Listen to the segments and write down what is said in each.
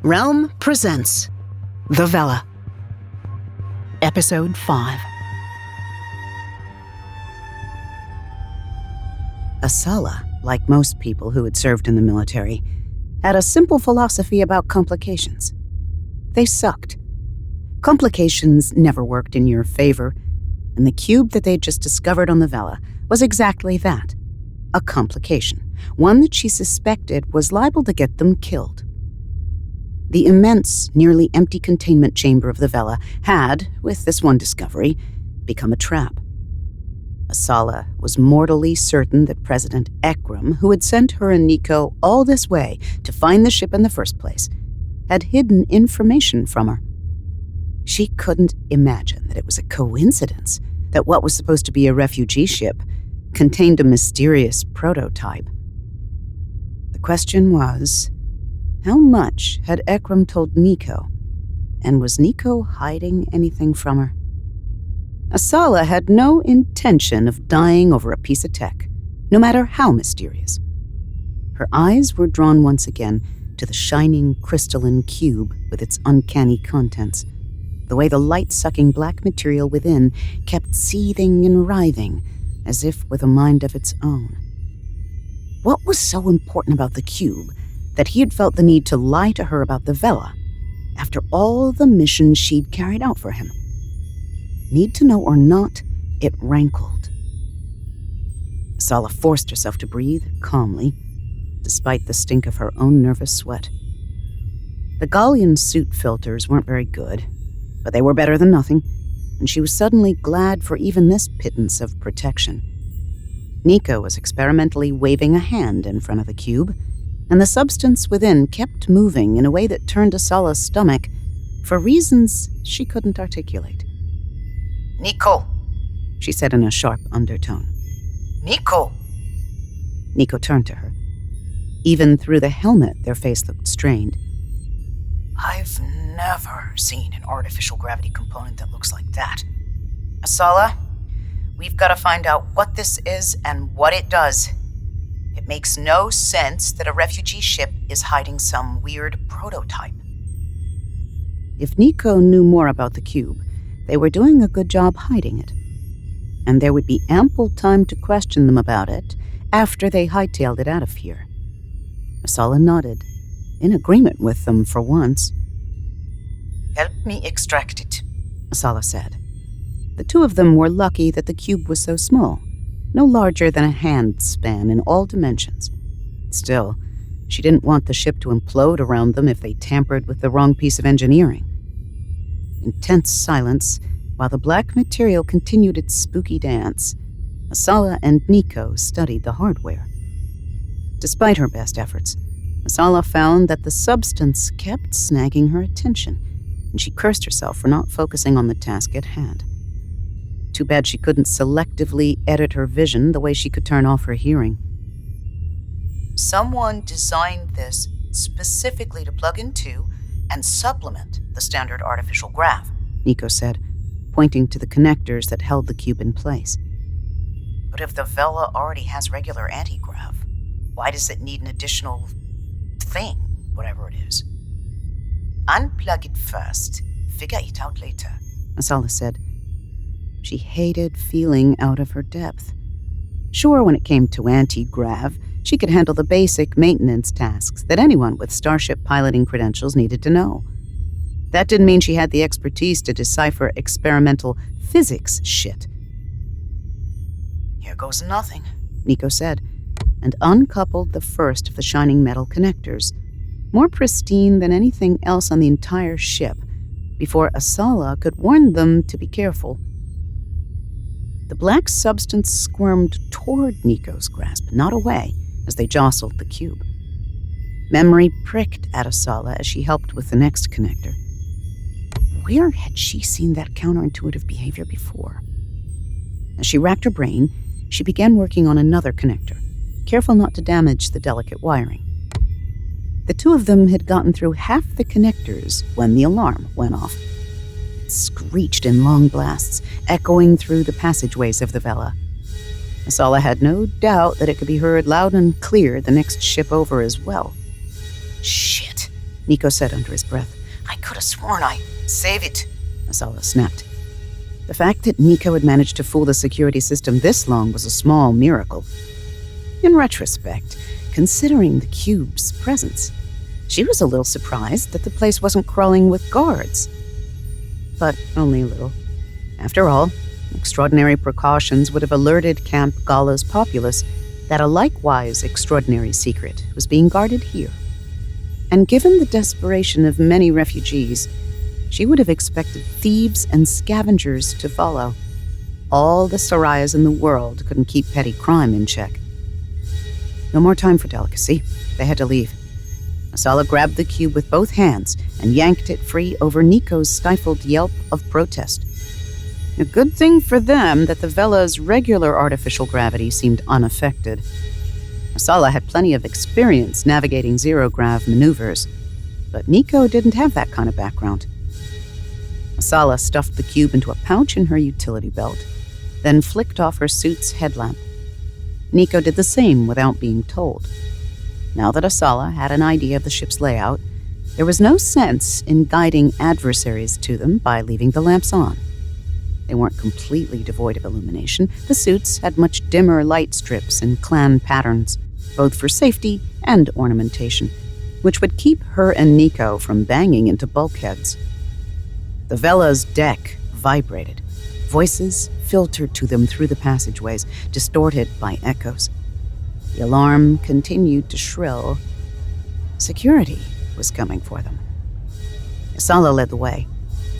Realm presents The Vela. Episode 5. Asala, like most people who had served in the military, had a simple philosophy about complications. They sucked. Complications never worked in your favor, and the cube that they'd just discovered on the Vela was exactly that, a complication, one that she suspected was liable to get them killed. The immense, nearly empty containment chamber of the Vela had, with this one discovery, become a trap. Asala was mortally certain that President Ekram, who had sent her and Nico all this way to find the ship in the first place, had hidden information from her. She couldn't imagine that it was a coincidence that what was supposed to be a refugee ship contained a mysterious prototype. The question was, how much had Ekram told Nico, and was Nico hiding anything from her? Asala had no intention of dying over a piece of tech, no matter how mysterious. Her eyes were drawn once again to the shining crystalline cube with its uncanny contents, the way the light-sucking black material within kept seething and writhing, as if with a mind of its own. What was so important about the cube that he had felt the need to lie to her about the Vela after all the missions she'd carried out for him? Need to know or not, it rankled. Asala forced herself to breathe calmly, despite the stink of her own nervous sweat. The Gallian suit filters weren't very good, but they were better than nothing, and she was suddenly glad for even this pittance of protection. Nico was experimentally waving a hand in front of the cube, and the substance within kept moving in a way that turned Asala's stomach for reasons she couldn't articulate. Nico, she said in a sharp undertone. Nico! Nico turned to her. Even through the helmet, their face looked strained. I've never seen an artificial gravity component that looks like that. Asala, we've got to find out what this is and what it does. It makes no sense that a refugee ship is hiding some weird prototype. If Nico knew more about the cube, they were doing a good job hiding it. And there would be ample time to question them about it after they hightailed it out of here. Asala nodded, in agreement with them for once. Help me extract it, Asala said. The two of them were lucky that the cube was so small, no larger than a hand span in all dimensions. Still, she didn't want the ship to implode around them if they tampered with the wrong piece of engineering. In tense silence, while the black material continued its spooky dance, Asala and Nico studied the hardware. Despite her best efforts, Asala found that the substance kept snagging her attention, and she cursed herself for not focusing on the task at hand. Too bad she couldn't selectively edit her vision the way she could turn off her hearing. Someone designed this specifically to plug into and supplement the standard artificial grav, Nico said, pointing to the connectors that held the cube in place. But if the Vela already has regular anti-grav, why does it need an additional thing, whatever it is? Unplug it first, figure it out later, Asala said. She hated feeling out of her depth. Sure, when it came to anti-grav, she could handle the basic maintenance tasks that anyone with starship piloting credentials needed to know. That didn't mean she had the expertise to decipher experimental physics shit. Here goes nothing, Nico said, and uncoupled the first of the shining metal connectors, more pristine than anything else on the entire ship, before Asala could warn them to be careful. The black substance squirmed toward Nico's grasp, not away, as they jostled the cube. Memory pricked at Asala as she helped with the next connector. Where had she seen that counterintuitive behavior before? As she racked her brain, she began working on another connector, careful not to damage the delicate wiring. The two of them had gotten through half the connectors when the alarm went off. It screeched in long blasts, echoing through the passageways of the Vela. Asala had no doubt that it could be heard loud and clear the next ship over as well. Shit, Nico said under his breath. I could have sworn I... Save it. Asala snapped. The fact that Nico had managed to fool the security system this long was a small miracle. In retrospect, considering the cube's presence, she was a little surprised that the place wasn't crawling with guards. But only a little. After all, extraordinary precautions would have alerted Camp Gala's populace that a likewise extraordinary secret was being guarded here. And given the desperation of many refugees, she would have expected thieves and scavengers to follow. All the Sorayas in the world couldn't keep petty crime in check. No more time for delicacy. They had to leave. Asala grabbed the cube with both hands and yanked it free over Nico's stifled yelp of protest. A good thing for them that the Vela's regular artificial gravity seemed unaffected. Asala had plenty of experience navigating zero-grav maneuvers, but Nico didn't have that kind of background. Asala stuffed the cube into a pouch in her utility belt, then flicked off her suit's headlamp. Nico did the same without being told. Now that Asala had an idea of the ship's layout, there was no sense in guiding adversaries to them by leaving the lamps on. They weren't completely devoid of illumination. The suits had much dimmer light strips and clan patterns, both for safety and ornamentation, which would keep her and Nico from banging into bulkheads. The Vela's deck vibrated. Voices filtered to them through the passageways, distorted by echoes. The alarm continued to shrill. Security was coming for them. Asala led the way.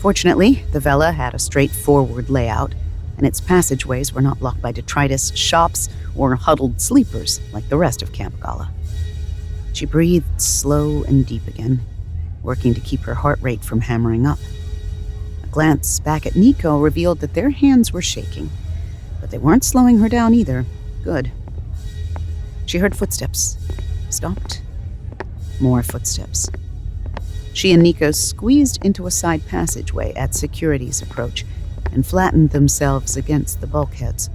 Fortunately, the Vela had a straightforward layout, and its passageways were not blocked by detritus, shops, or huddled sleepers like the rest of Camp Gala. She breathed slow and deep again, working to keep her heart rate from hammering up. A glance back at Nico revealed that their hands were shaking, but they weren't slowing her down either. Good. She heard footsteps. Stopped. More footsteps. She and Nico squeezed into a side passageway at security's approach and flattened themselves against the bulkheads.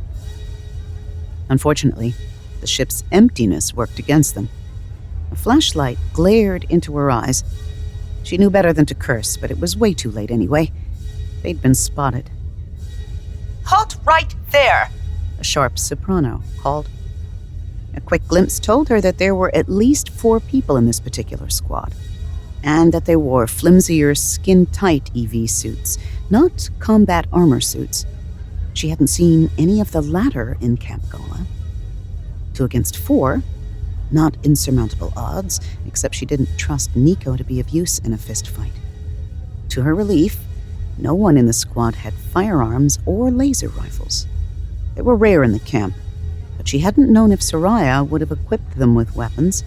Unfortunately, the ship's emptiness worked against them. A flashlight glared into her eyes. She knew better than to curse, but it was way too late anyway. They'd been spotted. Halt right there! A sharp soprano called. A quick glimpse told her that there were at least 4 people in this particular squad, and that they wore flimsier, skin-tight EV suits, not combat armor suits. She hadn't seen any of the latter in Camp Gala. 2 against 4, not insurmountable odds, except she didn't trust Nico to be of use in a fistfight. To her relief, no one in the squad had firearms or laser rifles. They were rare in the camp, but she hadn't known if Soraya would have equipped them with weapons,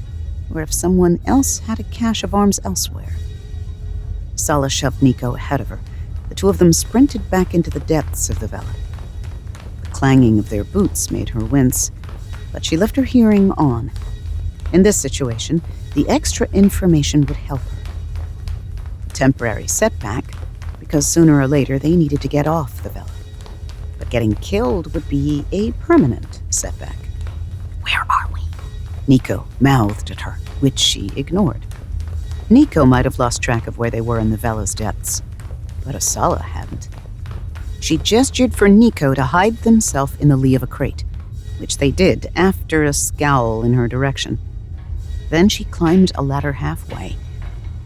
or if someone else had a cache of arms elsewhere. Sala shoved Nico ahead of her. The 2 of them sprinted back into the depths of the Vela. The clanging of their boots made her wince, but she left her hearing on. In this situation, the extra information would help her. A temporary setback, because sooner or later they needed to get off the Vela. But getting killed would be a permanent setback. Where are we? Nico mouthed at her, which she ignored. Nico might have lost track of where they were in the Vela's depths, but Asala hadn't. She gestured for Nico to hide themselves in the lee of a crate, which they did after a scowl in her direction. Then she climbed a ladder halfway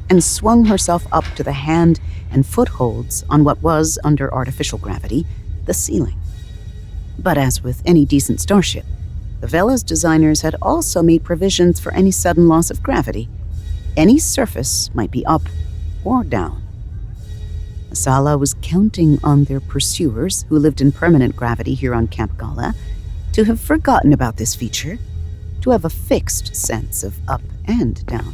and swung herself up to the hand and footholds on what was, under artificial gravity, the ceiling. But as with any decent starship, the Vela's designers had also made provisions for any sudden loss of gravity. Any surface might be up or down. Asala was counting on their pursuers, who lived in permanent gravity here on Camp Gala, to have forgotten about this feature, to have a fixed sense of up and down.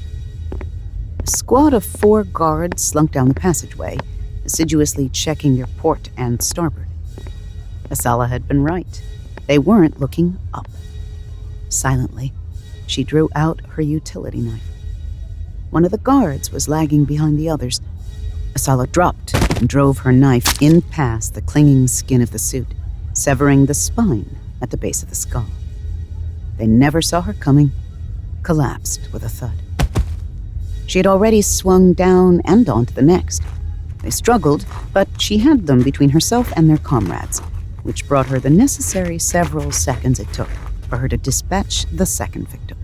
A squad of 4 guards slunk down the passageway, assiduously checking their port and starboard. Asala had been right. They weren't looking up. Silently, she drew out her utility knife. One of the guards was lagging behind the others. Asala dropped and drove her knife in past the clinging skin of the suit, severing the spine at the base of the skull. They never saw her coming, collapsed with a thud. She had already swung down and onto the next. They struggled, but she had them between herself and their comrades, which brought her the necessary several seconds it took for her to dispatch the second victim.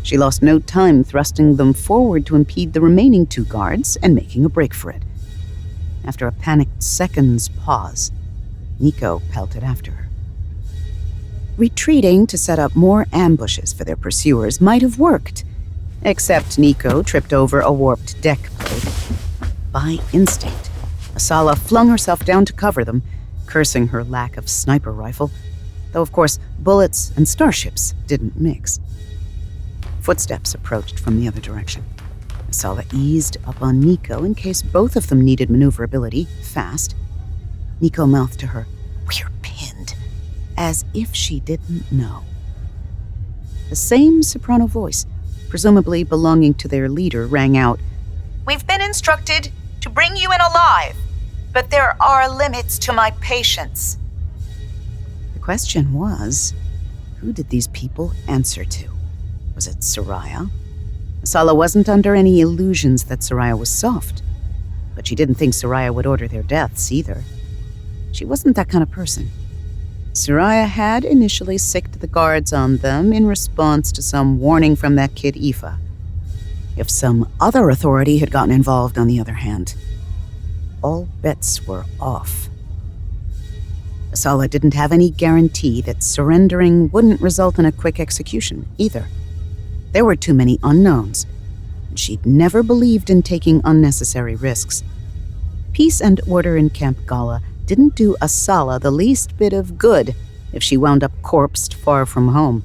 She lost no time thrusting them forward to impede the remaining 2 guards and making a break for it. After a panicked second's pause, Nico pelted after her. Retreating to set up more ambushes for their pursuers might have worked, except Nico tripped over a warped deck plate. By instinct, Asala flung herself down to cover them, cursing her lack of sniper rifle, though of course bullets and starships didn't mix. Footsteps approached from the other direction. Asala eased up on Nico in case both of them needed maneuverability fast. Nico mouthed to her, "We're pinned," as if she didn't know. The same soprano voice, presumably belonging to their leader, rang out, "We've been instructed to bring you in alive, but there are limits to my patience." The question was, who did these people answer to? Was it Soraya? Asala wasn't under any illusions that Soraya was soft, but she didn't think Soraya would order their deaths either. She wasn't that kind of person. Soraya had initially sicked the guards on them in response to some warning from that kid Aoife. If some other authority had gotten involved, on the other hand, all bets were off. Asala didn't have any guarantee that surrendering wouldn't result in a quick execution, either. There were too many unknowns, and she'd never believed in taking unnecessary risks. Peace and order in Camp Gala didn't do Asala the least bit of good if she wound up corpsed far from home.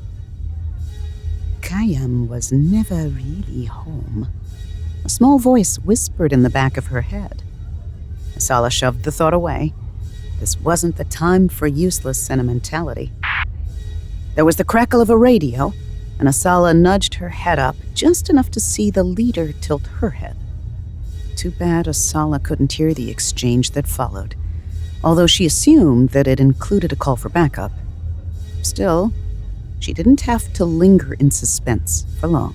Kayam was never really home. A small voice whispered in the back of her head. Asala shoved the thought away. This wasn't the time for useless sentimentality. There was the crackle of a radio, and Asala nudged her head up just enough to see the leader tilt her head. Too bad Asala couldn't hear the exchange that followed, although she assumed that it included a call for backup. Still, she didn't have to linger in suspense for long.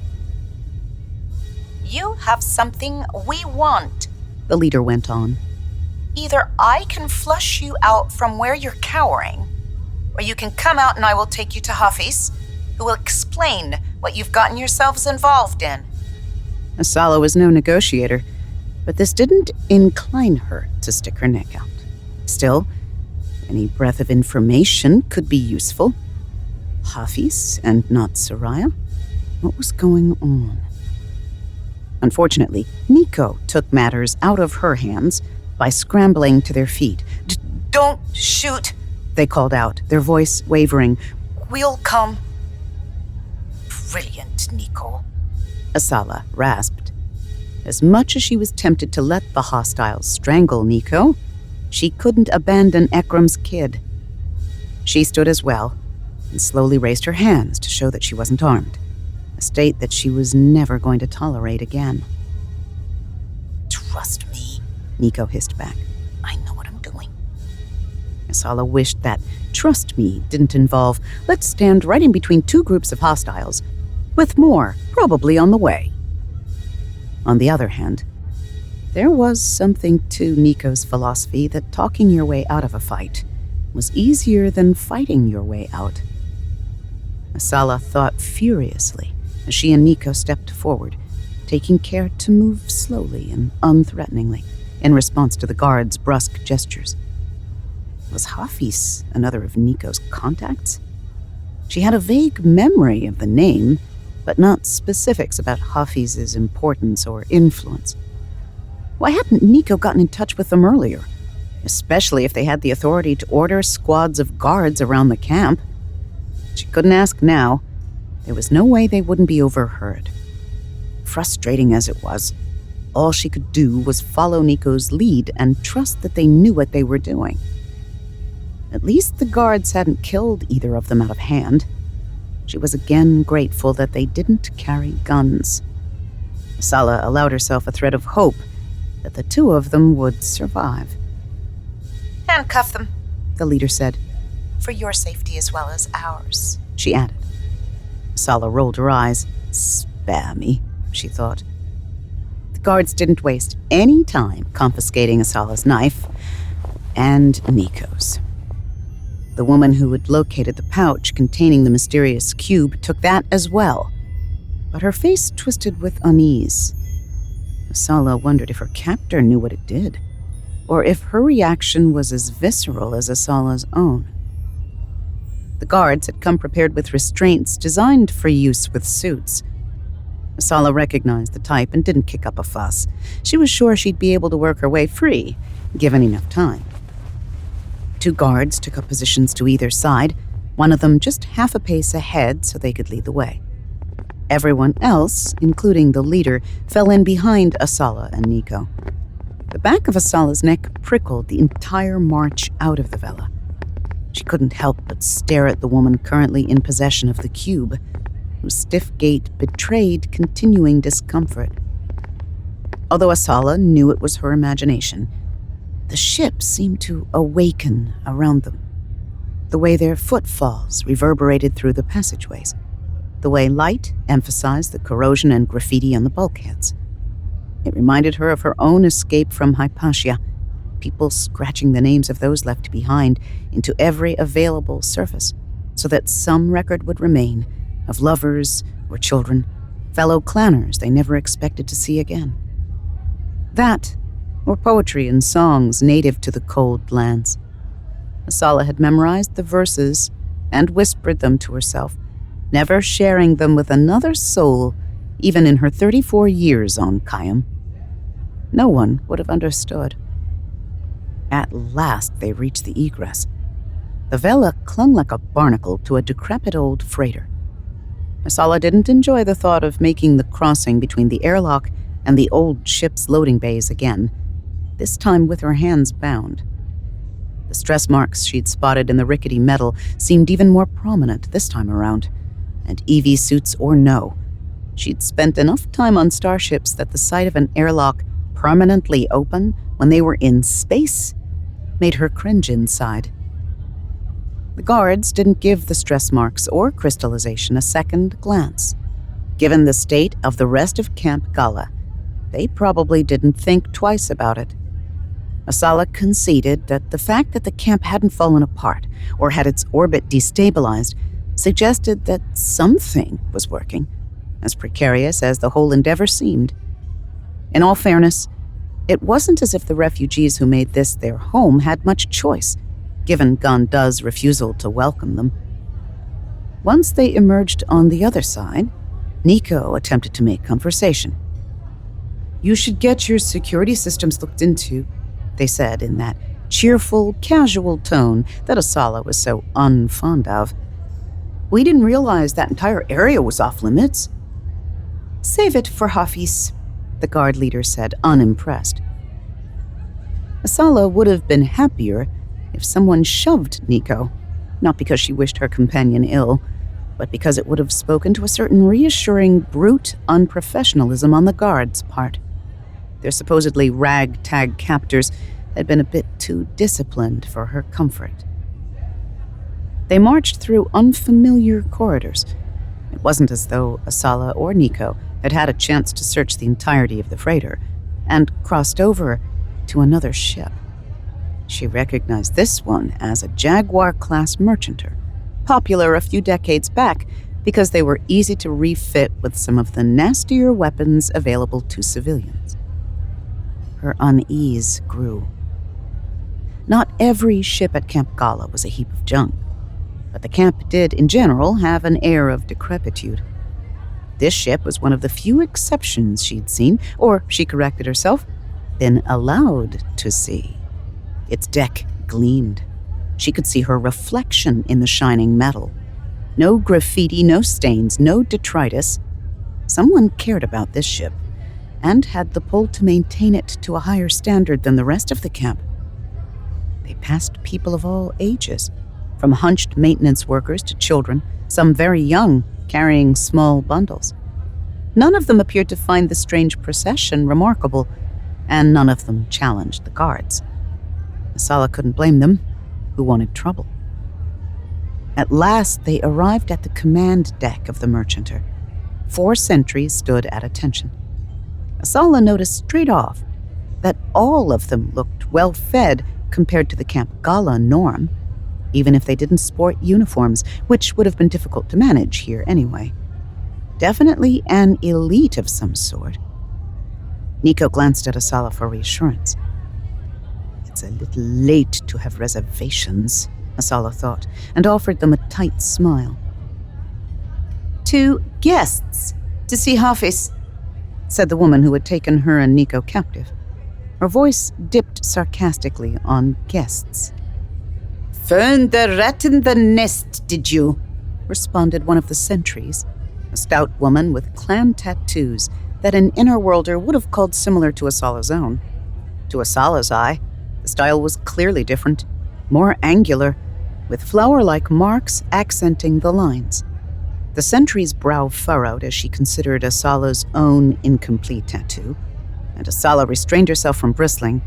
"You have something we want," the leader went on. "Either I can flush you out from where you're cowering, or you can come out and I will take you to Hafiz, who will explain what you've gotten yourselves involved in." Asala was no negotiator, but this didn't incline her to stick her neck out. Still, any breath of information could be useful. Hafiz and not Soraya? What was going on? Unfortunately, Nico took matters out of her hands by scrambling to their feet. "Don't shoot," they called out, their voice wavering. "We'll come." "Brilliant, Nico," Asala rasped. As much as she was tempted to let the hostiles strangle Nico, she couldn't abandon Ekram's kid. She stood as well and slowly raised her hands to show that she wasn't armed, a state that she was never going to tolerate again. "Trust me," Nico hissed back. "I know what I'm doing." Asala wished that "trust me" didn't involve "let's stand right in between 2 groups of hostiles," with more probably on the way. On the other hand, there was something to Nico's philosophy that talking your way out of a fight was easier than fighting your way out. Asala thought furiously as she and Nico stepped forward, taking care to move slowly and unthreateningly in response to the guards' brusque gestures. Was Hafiz another of Nico's contacts? She had a vague memory of the name, but not specifics about Hafiz's importance or influence. Why hadn't Nico gotten in touch with them earlier? Especially if they had the authority to order squads of guards around the camp. She couldn't ask now. There was no way they wouldn't be overheard. Frustrating as it was, all she could do was follow Nico's lead and trust that they knew what they were doing. At least the guards hadn't killed either of them out of hand. She was again grateful that they didn't carry guns. Asala allowed herself a thread of hope that the 2 of them would survive. "Handcuff them," the leader said. "for your safety as well as ours," she added. Asala rolled her eyes. Spare me, she thought. Guards didn't waste any time confiscating Asala's knife and Nico's. The woman who had located the pouch containing the mysterious cube took that as well, but her face twisted with unease. Asala wondered if her captor knew what it did, or if her reaction was as visceral as Asala's own. The guards had come prepared with restraints designed for use with suits. Asala recognized the type and didn't kick up a fuss. She was sure she'd be able to work her way free, given enough time. 2 guards took up positions to either side, one of them just half a pace ahead so they could lead the way. Everyone else, including the leader, fell in behind Asala and Nico. The back of Asala's neck prickled the entire march out of the Vela. She couldn't help but stare at the woman currently in possession of the cube, whose stiff gait betrayed continuing discomfort. Although Asala knew it was her imagination, the ship seemed to awaken around them. The way their footfalls reverberated through the passageways. The way light emphasized the corrosion and graffiti on the bulkheads. It reminded her of her own escape from Hypatia, people scratching the names of those left behind into every available surface, so that some record would remain of lovers or children, fellow clanners they never expected to see again. That, or poetry and songs native to the cold lands. Asala had memorized the verses and whispered them to herself, never sharing them with another soul, even in her 34 years on Kayam. No one would have understood. At last they reached the egress. The Vela clung like a barnacle to a decrepit old freighter. Asala didn't enjoy the thought of making the crossing between the airlock and the old ship's loading bays again, this time with her hands bound. The stress marks she'd spotted in the rickety metal seemed even more prominent this time around, and EV suits or no, she'd spent enough time on starships that the sight of an airlock permanently open when they were in space made her cringe inside. The guards didn't give the stress marks or crystallization a second glance. Given the state of the rest of Camp Gala, they probably didn't think twice about it. Asala conceded that the fact that the camp hadn't fallen apart or had its orbit destabilized suggested that something was working, as precarious as the whole endeavor seemed. In all fairness, it wasn't as if the refugees who made this their home had much choice, given Ganda's refusal to welcome them. Once they emerged on the other side, Nico attempted to make conversation. "You should get your security systems looked into," they said in that cheerful, casual tone that Asala was so unfond of. "We didn't realize that entire area was off limits." "Save it for Hafiz," the guard leader said, unimpressed. Asala would have been happier if someone shoved Nico, not because she wished her companion ill, but because it would have spoken to a certain reassuring, brute unprofessionalism on the guards' part. Their supposedly ragtag captors had been a bit too disciplined for her comfort. They marched through unfamiliar corridors. It wasn't as though Asala or Nico had had a chance to search the entirety of the freighter, and crossed over to another ship. She recognized this one as a Jaguar-class merchanter, popular a few decades back because they were easy to refit with some of the nastier weapons available to civilians. Her unease grew. Not every ship at Camp Gala was a heap of junk, but the camp did, in general, have an air of decrepitude. This ship was one of the few exceptions she'd seen, or, she corrected herself, been allowed to see. Its deck gleamed. She could see her reflection in the shining metal. No graffiti, no stains, no detritus. Someone cared about this ship, and had the pull to maintain it to a higher standard than the rest of the camp. They passed people of all ages, from hunched maintenance workers to children, some very young, carrying small bundles. None of them appeared to find the strange procession remarkable, and none of them challenged the guards. Asala couldn't blame them, who wanted trouble. At last they arrived at the command deck of the merchanter. 4 sentries stood at attention. Asala noticed straight off that all of them looked well-fed compared to the Camp Gala norm, even if they didn't sport uniforms, which would have been difficult to manage here anyway. Definitely an elite of some sort. Nico glanced at Asala for reassurance. It's a little late to have reservations, Asala thought, and offered them a tight smile. 2 guests to see Hafiz, said the woman who had taken her and Nico captive. Her voice dipped sarcastically on guests. Found the rat in the nest, did you? Responded one of the sentries, a stout woman with clan tattoos that an inner-worlder would have called similar to Asala's own. To Asala's eye, the style was clearly different, more angular, with flower-like marks accenting the lines. The sentry's brow furrowed as she considered Asala's own incomplete tattoo, and Asala restrained herself from bristling.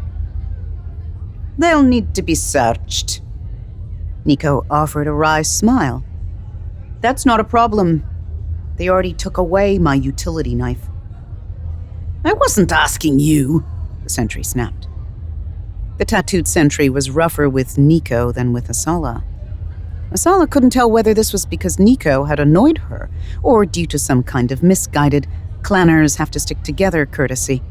They'll need to be searched. Nico offered a wry smile. That's not a problem. They already took away my utility knife. I wasn't asking you, the sentry snapped. The tattooed sentry was rougher with Nico than with Asala. Asala couldn't tell whether this was because Nico had annoyed her, or due to some kind of misguided clanners have to stick together courtesy.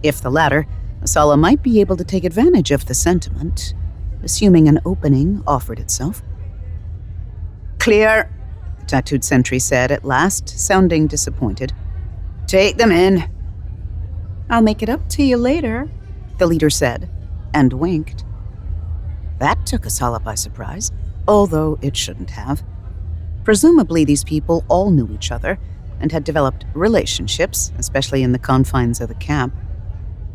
If the latter, Asala might be able to take advantage of the sentiment, assuming an opening offered itself. Clear, the tattooed sentry said at last, sounding disappointed. Take them in. I'll make it up to you later, the leader said, and winked. That took Asala by surprise, although it shouldn't have. Presumably these people all knew each other and had developed relationships, especially in the confines of the camp.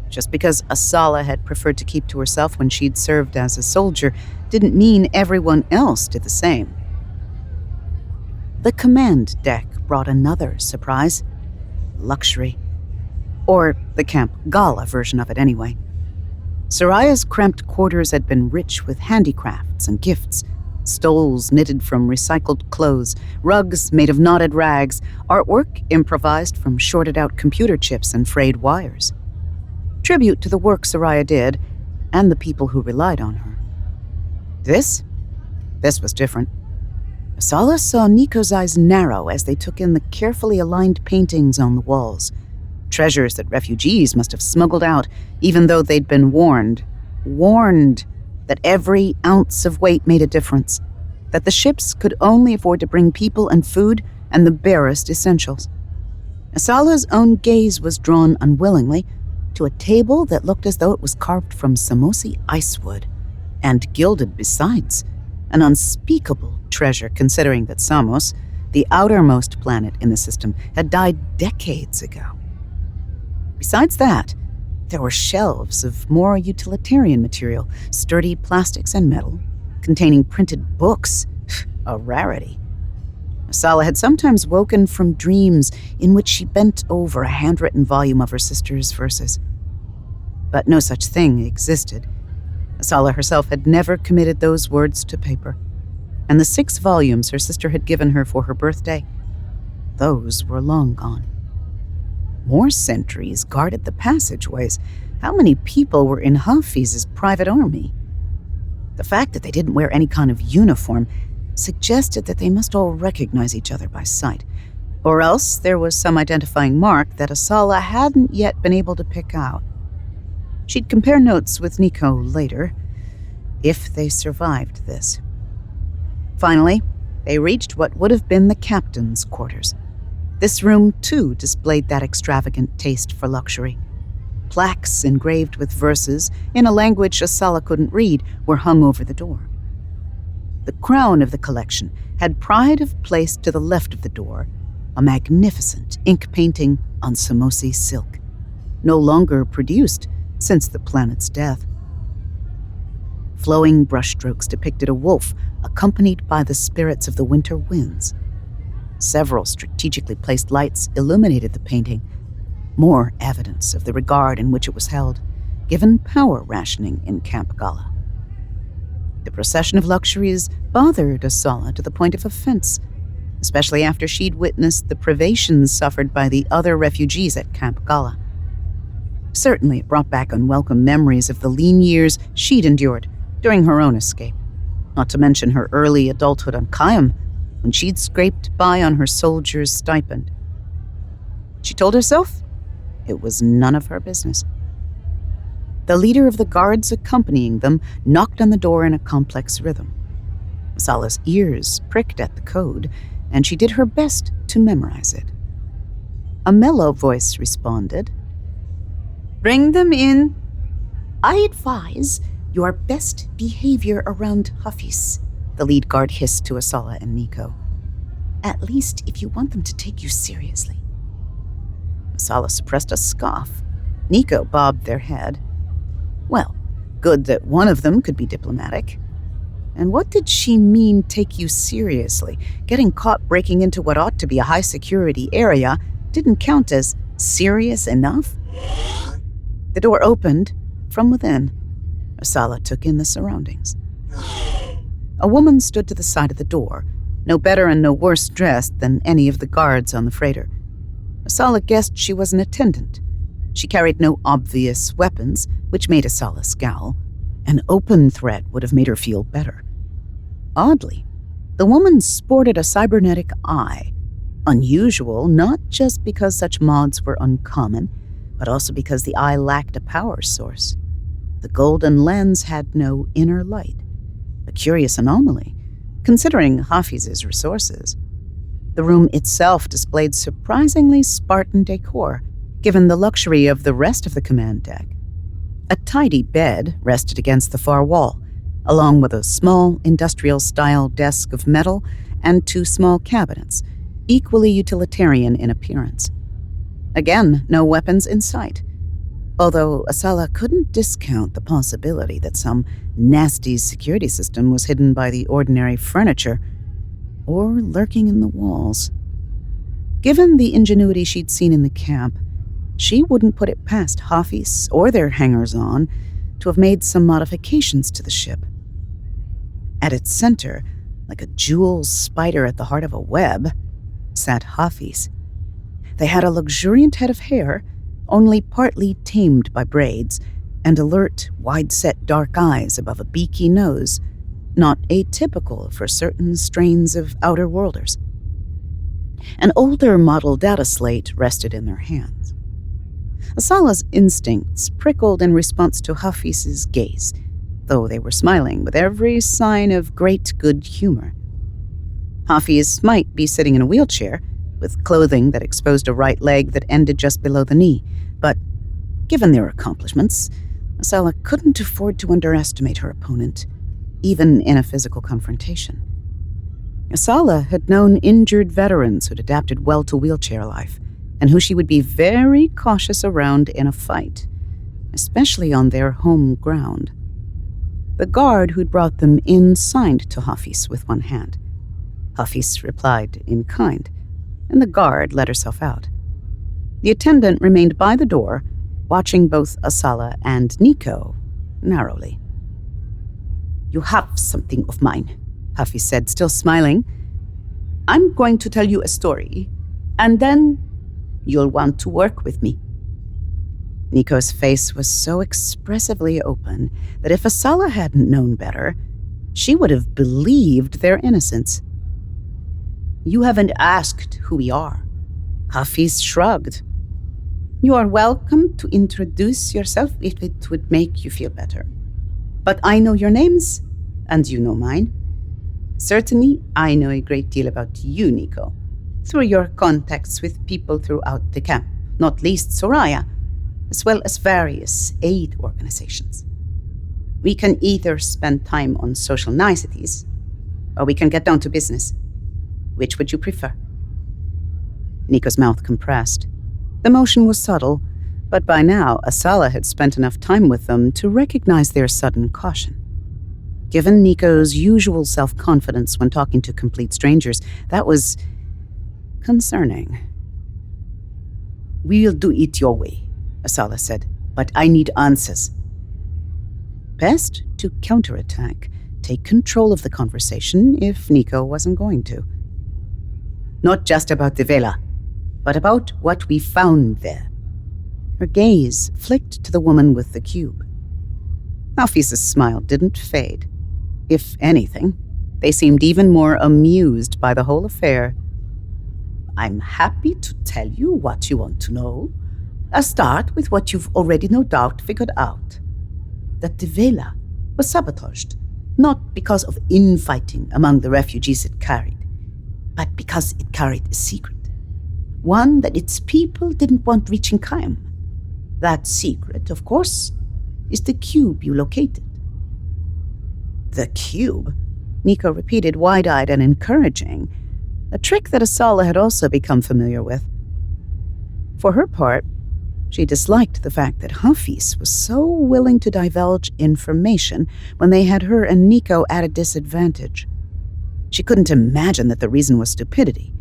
Just because Asala had preferred to keep to herself when she'd served as a soldier didn't mean everyone else did the same. The command deck brought another surprise. Luxury. Or the Camp Gala version of it anyway. Soraya's cramped quarters had been rich with handicrafts and gifts, stoles knitted from recycled clothes, rugs made of knotted rags, artwork improvised from shorted-out computer chips and frayed wires. Tribute to the work Soraya did and the people who relied on her. This was different. Asala saw Nico's eyes narrow as they took in the carefully aligned paintings on the walls. Treasures that refugees must have smuggled out, even though they'd been warned that every ounce of weight made a difference, that the ships could only afford to bring people and food and the barest essentials. Asala's own gaze was drawn unwillingly to a table that looked as though it was carved from Samosi icewood, and gilded besides, an unspeakable treasure considering that Samos, the outermost planet in the system, had died decades ago. Besides that, there were shelves of more utilitarian material, sturdy plastics and metal, containing printed books, a rarity. Asala had sometimes woken from dreams in which she bent over a handwritten volume of her sister's verses. But no such thing existed. Asala herself had never committed those words to paper, and the 6 volumes her sister had given her for her birthday, those were long gone. More sentries guarded the passageways. How many people were in Hafiz's private army? The fact that they didn't wear any kind of uniform suggested that they must all recognize each other by sight, or else there was some identifying mark that Asala hadn't yet been able to pick out. She'd compare notes with Nico later, if they survived this. Finally, they reached what would have been the captain's quarters. This room, too, displayed that extravagant taste for luxury. Plaques engraved with verses, in a language Asala couldn't read, were hung over the door. The crown of the collection had pride of place to the left of the door, a magnificent ink painting on Samosi silk, no longer produced since the planet's death. Flowing brushstrokes depicted a wolf accompanied by the spirits of the winter winds. Several strategically placed lights illuminated the painting, more evidence of the regard in which it was held, given power rationing in Camp Gala. The procession of luxuries bothered Asala to the point of offense, especially after she'd witnessed the privations suffered by the other refugees at Camp Gala. Certainly, it brought back unwelcome memories of the lean years she'd endured during her own escape, not to mention her early adulthood on Kayam, when she'd scraped by on her soldier's stipend. She told herself it was none of her business. The leader of the guards accompanying them knocked on the door in a complex rhythm. Masala's ears pricked at the code, and she did her best to memorize it. A mellow voice responded. "Bring them in. I advise your best behavior around Hafiz," the lead guard hissed to Asala and Nico. "At least if you want them to take you seriously." Asala suppressed a scoff. Nico bobbed their head. Well, good that one of them could be diplomatic. And what did she mean, take you seriously? Getting caught breaking into what ought to be a high-security area didn't count as serious enough? The door opened from within. Asala took in the surroundings. A woman stood to the side of the door, no better and no worse dressed than any of the guards on the freighter. Asala guessed she was an attendant. She carried no obvious weapons, which made Asala scowl. An open threat would have made her feel better. Oddly, the woman sported a cybernetic eye. Unusual, not just because such mods were uncommon, but also because the eye lacked a power source. The golden lens had no inner light. A curious anomaly, considering Hafiz's resources. The room itself displayed surprisingly Spartan decor, given the luxury of the rest of the command deck. A tidy bed rested against the far wall, along with a small industrial-style desk of metal and 2 small cabinets, equally utilitarian in appearance. Again, no weapons in sight, although Asala couldn't discount the possibility that some nasty security system was hidden by the ordinary furniture or lurking in the walls. Given the ingenuity she'd seen in the camp, she wouldn't put it past Hafiz or their hangers-on to have made some modifications to the ship. At its center, like a jewel spider at the heart of a web, sat Hafiz. They had a luxuriant head of hair, only partly tamed by braids, and alert, wide-set dark eyes above a beaky nose, not atypical for certain strains of Outer Worlders. An older model data slate rested in their hands. Asala's instincts prickled in response to Hafiz's gaze, though they were smiling with every sign of great good humor. Hafiz might be sitting in a wheelchair, with clothing that exposed a right leg that ended just below the knee, but given their accomplishments, Asala couldn't afford to underestimate her opponent, even in a physical confrontation. Asala had known injured veterans who'd adapted well to wheelchair life, and who she would be very cautious around in a fight, especially on their home ground. The guard who'd brought them in signed to Hafiz with one hand. Hafiz replied in kind, and the guard let herself out. The attendant remained by the door, watching both Asala and Nico narrowly. "You have something of mine," Hafiz said, still smiling. "I'm going to tell you a story, and then you'll want to work with me." Nico's face was so expressively open that if Asala hadn't known better, she would have believed their innocence. "You haven't asked who we are." Hafiz shrugged. "You are welcome to introduce yourself if it would make you feel better. But I know your names, and you know mine. Certainly, I know a great deal about you, Nico, through your contacts with people throughout the camp, not least Soraya, as well as various aid organizations. We can either spend time on social niceties, or we can get down to business. Which would you prefer?" Nico's mouth compressed. The motion was subtle, but by now Asala had spent enough time with them to recognize their sudden caution. Given Nico's usual self-confidence when talking to complete strangers, that was concerning. "We'll do it your way," Asala said, "but I need answers." Best to counterattack, take control of the conversation if Nico wasn't going to. "Not just about the Vela, but about what we found there. Her gaze flicked to the woman with the cube. Hafiz's smile didn't fade. If anything, they seemed even more amused by the whole affair. I'm happy to tell you what you want to know. I'll start with what you've already no doubt figured out. That the Vela was sabotaged, not because of infighting among the refugees it carried, but because it carried a secret. One that its people didn't want reaching Kayam. That secret, of course, is the cube you located. The cube? Nico repeated, wide-eyed and encouraging, a trick that Asala had also become familiar with. For her part, she disliked the fact that Hafiz was so willing to divulge information when they had her and Nico at a disadvantage. She couldn't imagine that the reason was stupidity.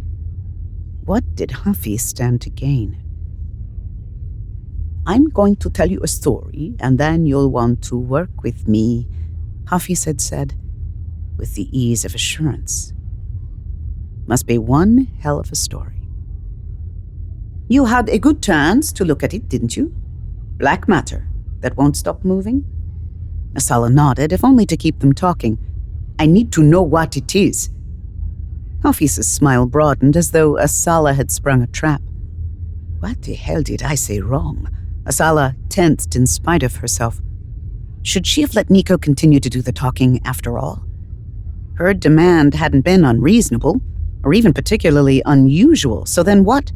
What did Hafiz stand to gain? I'm going to tell you a story, and then you'll want to work with me, Hafiz had said, with the ease of assurance. Must be one hell of a story. You had a good chance to look at it, didn't you? Black matter that won't stop moving? Asala nodded, if only to keep them talking. I need to know what it is. Hafiz's smile broadened as though Asala had sprung a trap. What the hell did I say wrong? Asala tensed in spite of herself. Should she have let Nico continue to do the talking after all? Her demand hadn't been unreasonable, or even particularly unusual, so then what?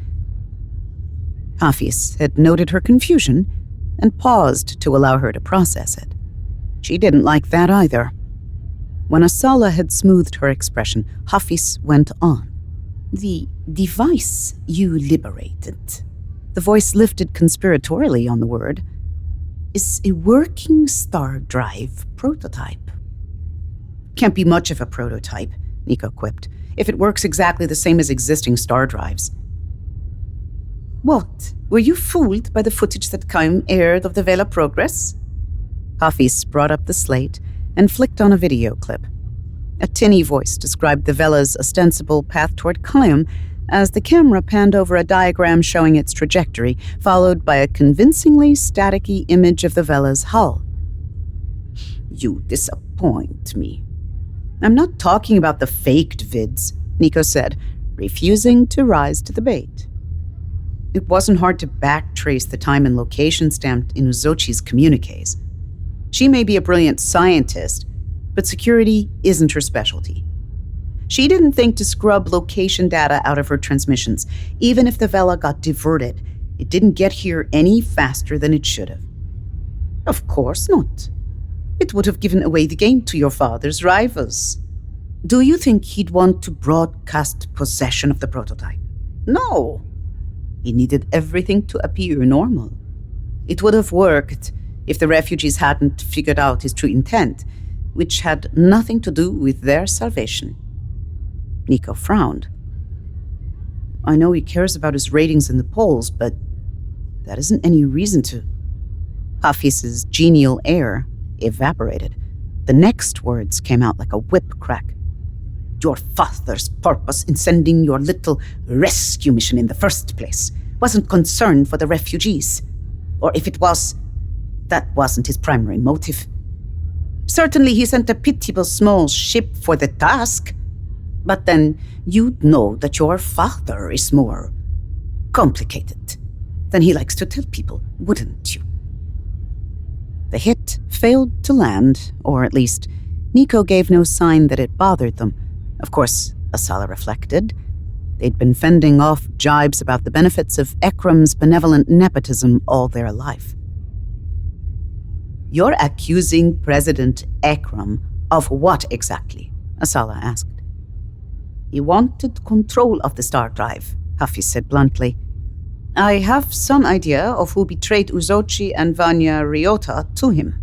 Hafiz had noted her confusion and paused to allow her to process it. She didn't like that either. When Asala had smoothed her expression, Hafiz went on. The device you liberated, the voice lifted conspiratorially on the word, is a working star drive prototype. Can't be much of a prototype, Nico quipped, if it works exactly the same as existing star drives. What? Were you fooled by the footage that Kayam aired of the Vela progress? Hafiz brought up the slate and flicked on a video clip. A tinny voice described the Vela's ostensible path toward Kayam as the camera panned over a diagram showing its trajectory, followed by a convincingly staticky image of the Vela's hull. You disappoint me. I'm not talking about the faked vids, Nico said, refusing to rise to the bait. It wasn't hard to backtrace the time and location stamped in Uzochi's communiques. She may be a brilliant scientist, but security isn't her specialty. She didn't think to scrub location data out of her transmissions. Even if the Vela got diverted, it didn't get here any faster than it should have. Of course not. It would have given away the game to your father's rivals. Do you think he'd want to broadcast possession of the prototype? No. He needed everything to appear normal. It would have worked if the refugees hadn't figured out his true intent, which had nothing to do with their salvation. Nico frowned. I know he cares about his ratings in the polls, but that isn't any reason to... Hafiz's genial air evaporated. The next words came out like a whip crack. Your father's purpose in sending your little rescue mission in the first place wasn't concern for the refugees. Or if it was, that wasn't his primary motive. Certainly he sent a pitiable small ship for the task, but then you'd know that your father is more complicated than he likes to tell people, wouldn't you? The hit failed to land, or at least Nico gave no sign that it bothered them. Of course, Asala reflected, they'd been fending off jibes about the benefits of Ekram's benevolent nepotism all their life. You're accusing President Ekram of what exactly? Asala asked. He wanted control of the star drive, Hafiz said bluntly. I have some idea of who betrayed Uzochi and Vanya Ryota to him.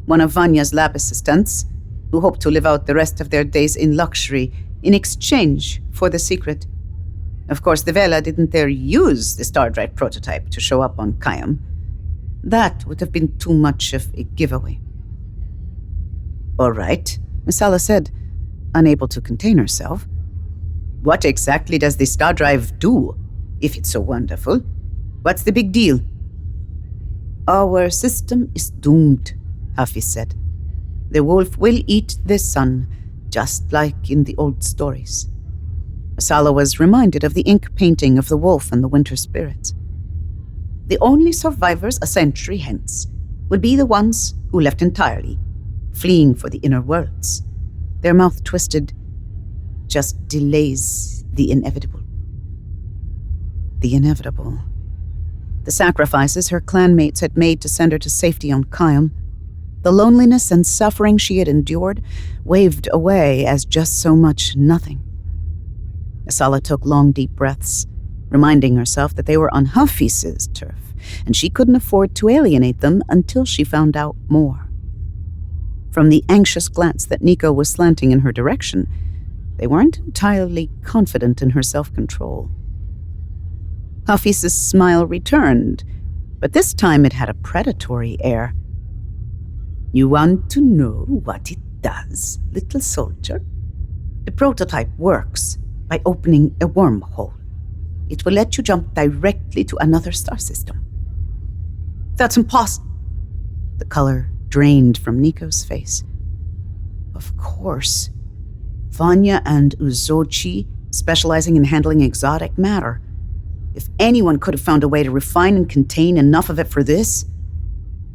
One of Vanya's lab assistants, who hoped to live out the rest of their days in luxury in exchange for the secret. Of course, the Vela didn't dare use the star drive prototype to show up on Kayam. That would have been too much of a giveaway. All right, Asala said, unable to contain herself. What exactly does the star drive do, if it's so wonderful? What's the big deal? Our system is doomed, Hafiz said. The wolf will eat the sun, just like in the old stories. Asala was reminded of the ink painting of the wolf and the winter spirits. The only survivors a century hence would be the ones who left entirely, fleeing for the inner worlds. Their mouth twisted. Just delays the inevitable. The inevitable. The sacrifices her clanmates had made to send her to safety on Kayam, the loneliness and suffering she had endured, waved away as just so much nothing. Asala took long, deep breaths, reminding herself that they were on Hafiz's turf, and she couldn't afford to alienate them until she found out more. From the anxious glance that Nico was slanting in her direction, they weren't entirely confident in her self-control. Hafiz's smile returned, but this time it had a predatory air. You want to know what it does, little soldier? The prototype works by opening a wormhole. It will let you jump directly to another star system. That's impossible. The color drained from Nico's face. Of course. Vanya and Uzochi, specializing in handling exotic matter. If anyone could have found a way to refine and contain enough of it for this,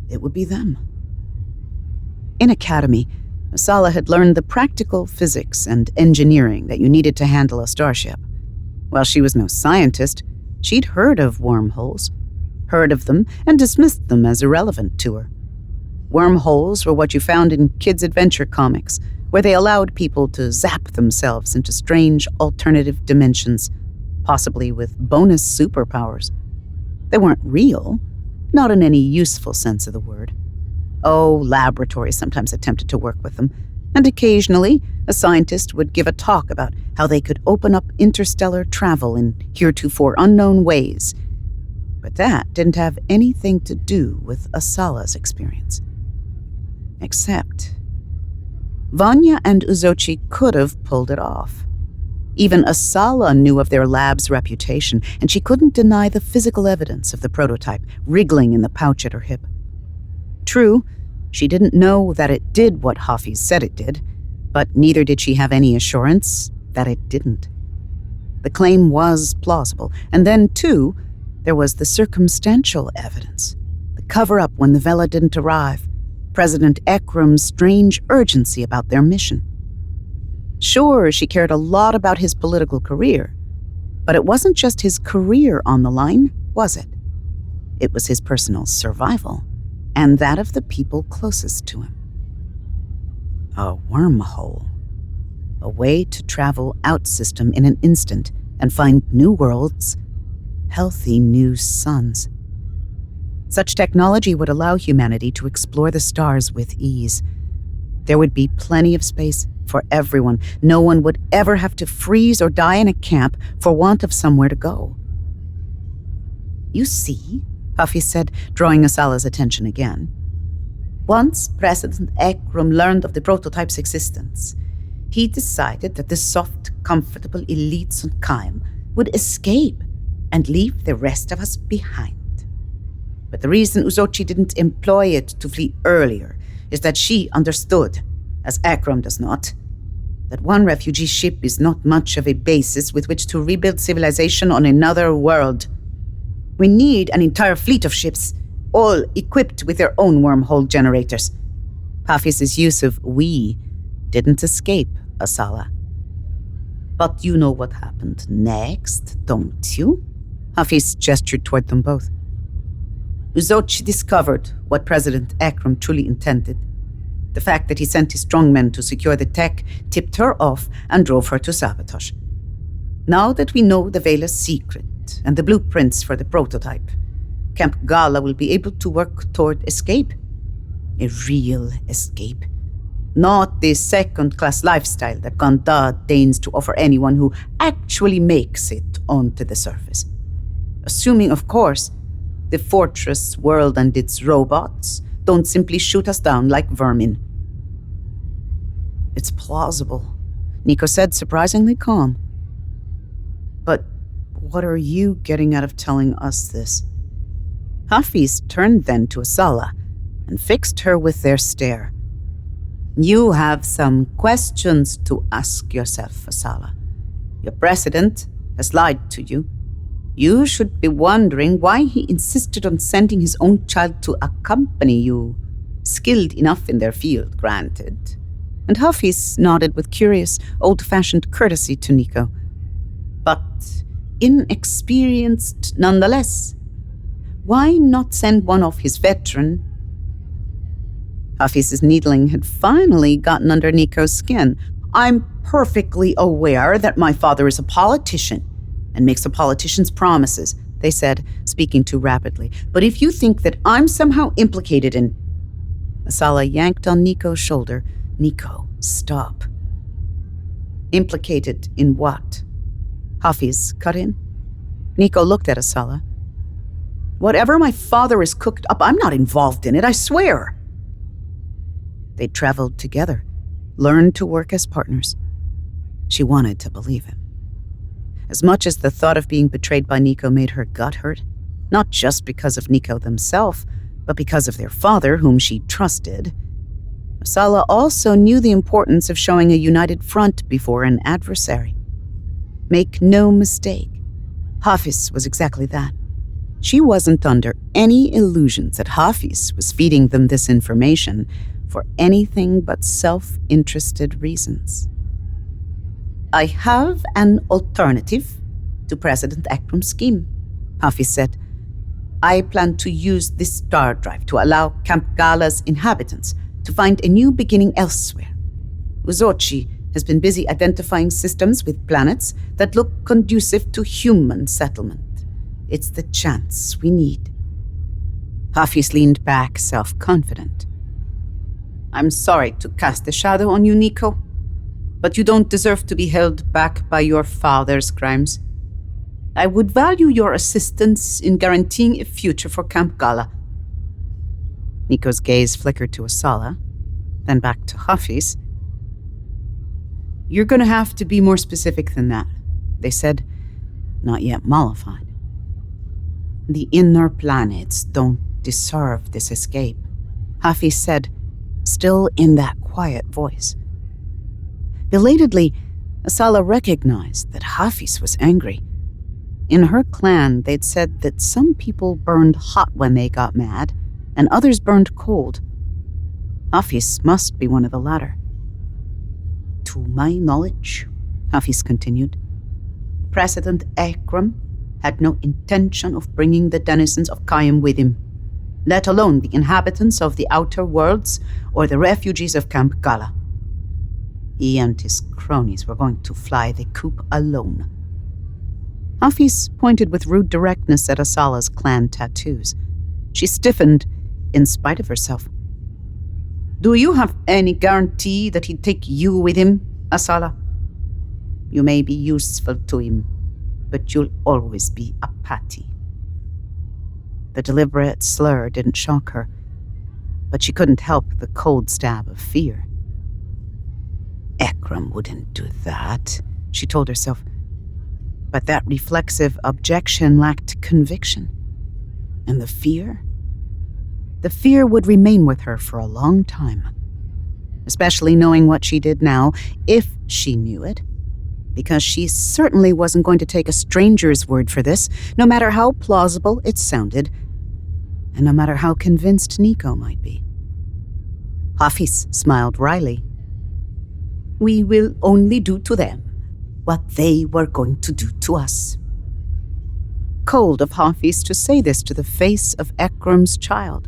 it would be them. In Academy, Asala had learned the practical physics and engineering that you needed to handle a starship. While she was no scientist, she'd heard of wormholes, heard of them, and dismissed them as irrelevant to her. Wormholes were what you found in kids' adventure comics, where they allowed people to zap themselves into strange alternative dimensions, possibly with bonus superpowers. They weren't real, not in any useful sense of the word. Oh, laboratories sometimes attempted to work with them, and occasionally a scientist would give a talk about how they could open up interstellar travel in heretofore unknown ways. But that didn't have anything to do with Asala's experience. Except Vanya and Uzochi could have pulled it off. Even Asala knew of their lab's reputation, and she couldn't deny the physical evidence of the prototype wriggling in the pouch at her hip. True, she didn't know that it did what Hafiz said it did, but neither did she have any assurance that it didn't. The claim was plausible, and then, too, there was the circumstantial evidence, the cover-up when the Vela didn't arrive, President Ekram's strange urgency about their mission. Sure, she cared a lot about his political career, but it wasn't just his career on the line, was it? It was his personal survival, and that of the people closest to him. A wormhole. A way to travel out-system in an instant and find new worlds, healthy new suns. Such technology would allow humanity to explore the stars with ease. There would be plenty of space for everyone. No one would ever have to freeze or die in a camp for want of somewhere to go. You see, Hafiz said, drawing Asala's attention again. Once President Ekram learned of the prototype's existence, he decided that the soft, comfortable elites on Kaim would escape and leave the rest of us behind. But the reason Uzochi didn't employ it to flee earlier is that she understood, as Ekram does not, that one refugee ship is not much of a basis with which to rebuild civilization on another world. We need an entire fleet of ships, all equipped with their own wormhole generators. Hafiz's use of "we" didn't escape Asala. But you know what happened next, don't you? Hafiz gestured toward them both. Uzochi discovered what President Ekram truly intended. The fact that he sent his strongmen to secure the tech tipped her off and drove her to sabotage. Now that we know the Vela's secret and the blueprints for the prototype, Camp Gala will be able to work toward escape. A real escape. Not the second-class lifestyle that Ganda deigns to offer anyone who actually makes it onto the surface. Assuming, of course, the fortress world and its robots don't simply shoot us down like vermin. It's plausible, Nico said, surprisingly calm. But what are you getting out of telling us this? Hafiz turned then to Asala and fixed her with their stare. You have some questions to ask yourself, Asala. Your president has lied to you. You should be wondering why he insisted on sending his own child to accompany you. Skilled enough in their field, granted. And Hafiz nodded with curious, old-fashioned courtesy to Nico. But inexperienced nonetheless. Why not send one of his veteran? Hafiz's needling had finally gotten under Nico's skin. I'm perfectly aware that my father is a politician and makes a politician's promises, they said, speaking too rapidly. But if you think that I'm somehow implicated in... Asala yanked on Nico's shoulder. Nico, stop. Implicated in what? Hafiz cut in. Nico looked at Asala. Whatever my father has cooked up, I'm not involved in it, I swear. They traveled together, learned to work as partners. She wanted to believe him. As much as the thought of being betrayed by Nico made her gut hurt, not just because of Nico themselves, but because of their father, whom she trusted, Asala also knew the importance of showing a united front before an adversary. Make no mistake, Hafiz was exactly that. She wasn't under any illusions that Hafiz was feeding them this information for anything but self-interested reasons. I have an alternative to President Akram's scheme, Hafiz said. I plan to use this star drive to allow Camp Gala's inhabitants to find a new beginning elsewhere. Uzochi has been busy identifying systems with planets that look conducive to human settlement. It's the chance we need. Hafiz leaned back, self-confident. I'm sorry to cast a shadow on you, Nico, but you don't deserve to be held back by your father's crimes. I would value your assistance in guaranteeing a future for Camp Gala. Nico's gaze flickered to Asala, then back to Hafiz. You're going to have to be more specific than that, they said, not yet mollified. The inner planets don't deserve this escape, Hafiz said, still in that quiet voice. Belatedly, Asala recognized that Hafiz was angry. In her clan, they'd said that some people burned hot when they got mad, and others burned cold. Hafiz must be one of the latter. To my knowledge, Hafiz continued, President Akram had no intention of bringing the denizens of Kayam with him, let alone the inhabitants of the outer worlds or the refugees of Camp Gala. He and his cronies were going to fly the coop alone. Hafiz pointed with rude directness at Asala's clan tattoos. She stiffened in spite of herself. Do you have any guarantee that he'd take you with him, Asala? You may be useful to him, but you'll always be a patty. The deliberate slur didn't shock her, but she couldn't help the cold stab of fear. Akram wouldn't do that, she told herself. But that reflexive objection lacked conviction. And the fear? The fear would remain with her for a long time, especially knowing what she did now, if she knew it, because she certainly wasn't going to take a stranger's word for this, no matter how plausible it sounded, and no matter how convinced Nico might be. Hafiz smiled wryly. We will only do to them what they were going to do to us. Cold of Hafiz to say this to the face of Akram's child.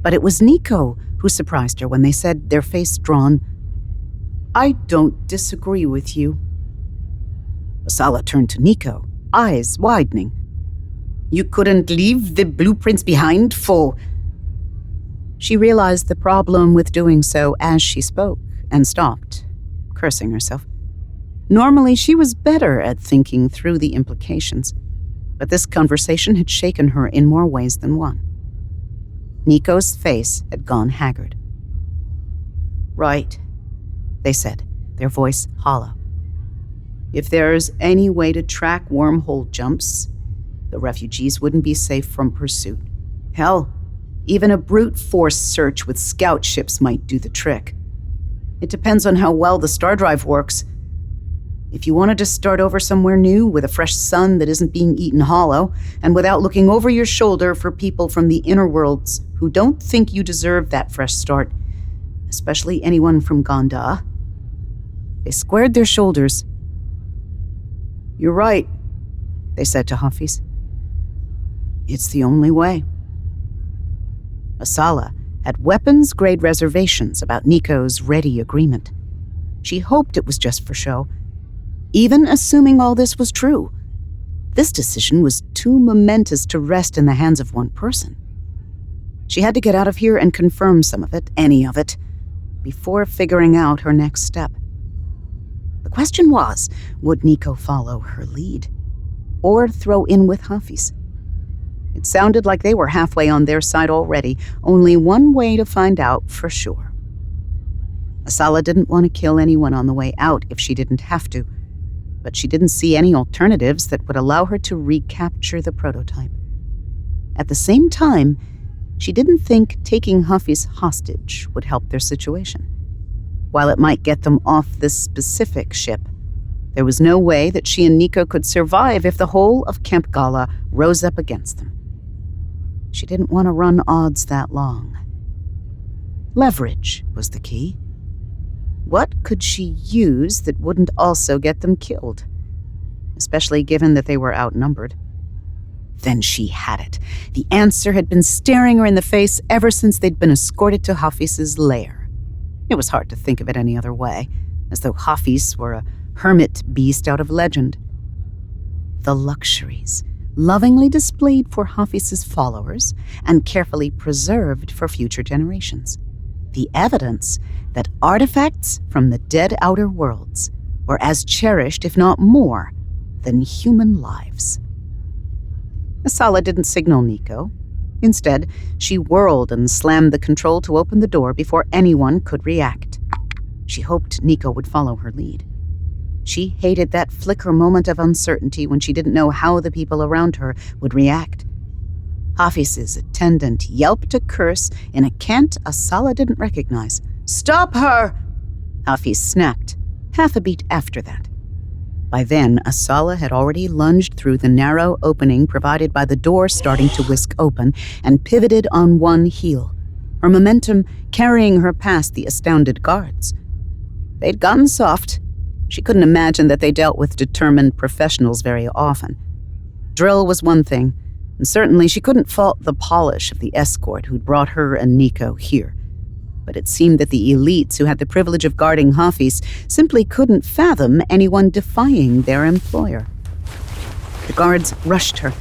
But it was Nico who surprised her when they said, their face drawn, I don't disagree with you. Asala turned to Nico, eyes widening. You couldn't leave the blueprints behind for... She realized the problem with doing so as she spoke and stopped, cursing herself. Normally, she was better at thinking through the implications, but this conversation had shaken her in more ways than one. Nico's face had gone haggard. Right, they said, their voice hollow. If there's any way to track wormhole jumps, the refugees wouldn't be safe from pursuit. Hell, even a brute force search with scout ships might do the trick. It depends on how well the star drive works. If you wanted to start over somewhere new with a fresh sun that isn't being eaten hollow, and without looking over your shoulder for people from the inner worlds who don't think you deserve that fresh start, especially anyone from Gonda. They squared their shoulders. You're right, they said to Hafiz. It's the only way. Asala had weapons-grade reservations about Nico's ready agreement. She hoped it was just for show. Even assuming all this was true, this decision was too momentous to rest in the hands of one person. She had to get out of here and confirm some of it, any of it, before figuring out her next step. The question was, would Nico follow her lead, or throw in with Hafiz? It sounded like they were halfway on their side already, only one way to find out for sure. Asala didn't want to kill anyone on the way out if she didn't have to, but she didn't see any alternatives that would allow her to recapture the prototype. At the same time, she didn't think taking Hafiz hostage would help their situation. While it might get them off this specific ship, there was no way that she and Nico could survive if the whole of Camp Gala rose up against them. She didn't want to run odds that long. Leverage was the key. What could she use that wouldn't also get them killed? Especially given that they were outnumbered. Then she had it. The answer had been staring her in the face ever since they'd been escorted to Hafiz's lair. It was hard to think of it any other way, as though Hafiz were a hermit beast out of legend. The luxuries, lovingly displayed for Hafiz's followers and carefully preserved for future generations. The evidence that artifacts from the dead outer worlds were as cherished, if not more, than human lives. Asala didn't signal Nico. Instead, she whirled and slammed the control to open the door before anyone could react. She hoped Nico would follow her lead. She hated that flicker moment of uncertainty when she didn't know how the people around her would react. Hafiz's attendant yelped a curse in a cant Asala didn't recognize. "Stop her!" Hafiz snapped, half a beat after that. By then, Asala had already lunged through the narrow opening provided by the door starting to whisk open and pivoted on one heel, her momentum carrying her past the astounded guards. They'd gotten soft. She couldn't imagine that they dealt with determined professionals very often. Drill was one thing, and certainly she couldn't fault the polish of the escort who'd brought her and Nico here. But it seemed that the elites who had the privilege of guarding Hafiz simply couldn't fathom anyone defying their employer. The guards rushed her.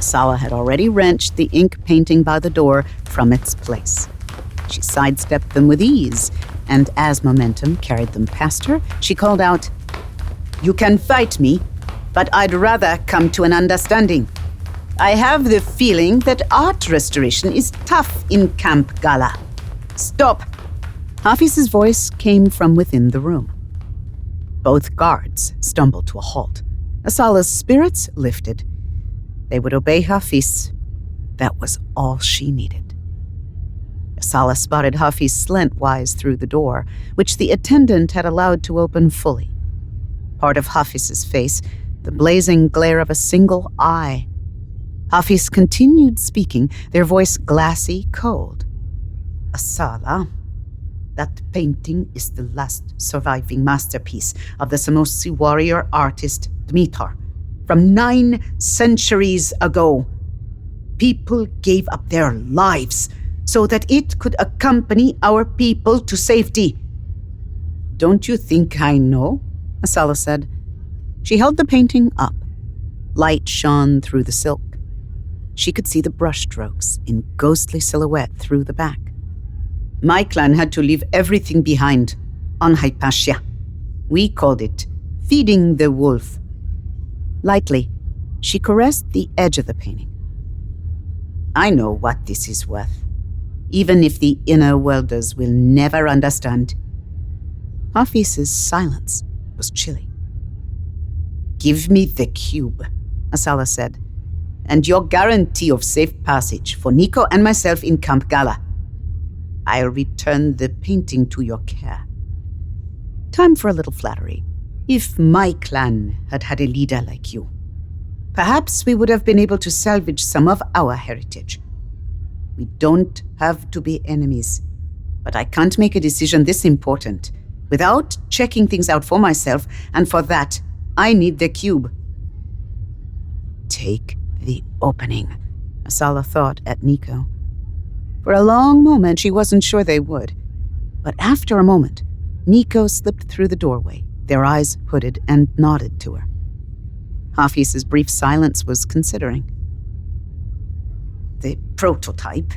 Sawa had already wrenched the ink painting by the door from its place. She sidestepped them with ease, and as momentum carried them past her, she called out, "You can fight me, but I'd rather come to an understanding. I have the feeling that art restoration is tough in Camp Gala. Stop!" Hafiz's voice came from within the room. Both guards stumbled to a halt. Asala's spirits lifted. They would obey Hafiz. That was all she needed. Asala spotted Hafiz slantwise through the door, which the attendant had allowed to open fully. Part of Hafiz's face, the blazing glare of a single eye. Hafiz continued speaking, their voice glassy, cold. "Asala, that painting is the last surviving masterpiece of the Samosi warrior artist Dmitar, from 9 centuries ago. People gave up their lives so that it could accompany our people to safety." "Don't you think I know?" Asala said. She held the painting up. Light shone through the silk. She could see the brushstrokes in ghostly silhouette through the back. "My clan had to leave everything behind on Hypatia. We called it feeding the wolf." Lightly, she caressed the edge of the painting. "I know what this is worth, even if the inner worlders will never understand." Hafiz's silence was chilly. "Give me the cube," Asala said, and your guarantee of safe passage for Nico and myself in Camp Gala. I'll return the painting to your care. Time for a little flattery. If my clan had had a leader like you, perhaps we would have been able to salvage some of our heritage. We don't have to be enemies, but I can't make a decision this important without checking things out for myself, and for that, I need the cube. Take the opening, Asala thought at Nico. For a long moment, she wasn't sure they would. But after a moment, Nico slipped through the doorway, their eyes hooded, and nodded to her. Hafiz's brief silence was considering. The prototype.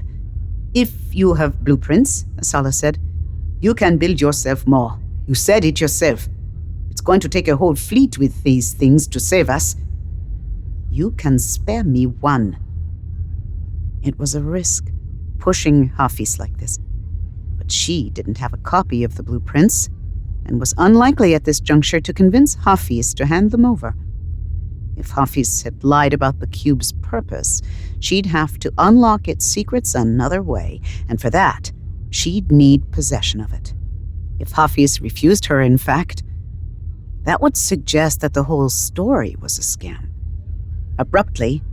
If you have blueprints, Asala said, you can build yourself more. You said it yourself. It's going to take a whole fleet with these things to save us. You can spare me one. It was a risk, pushing Hafiz like this. But she didn't have a copy of the blueprints, and was unlikely at this juncture to convince Hafiz to hand them over. If Hafiz had lied about the cube's purpose, she'd have to unlock its secrets another way, and for that, she'd need possession of it. If Hafiz refused her, in fact, that would suggest that the whole story was a scam. Abruptly,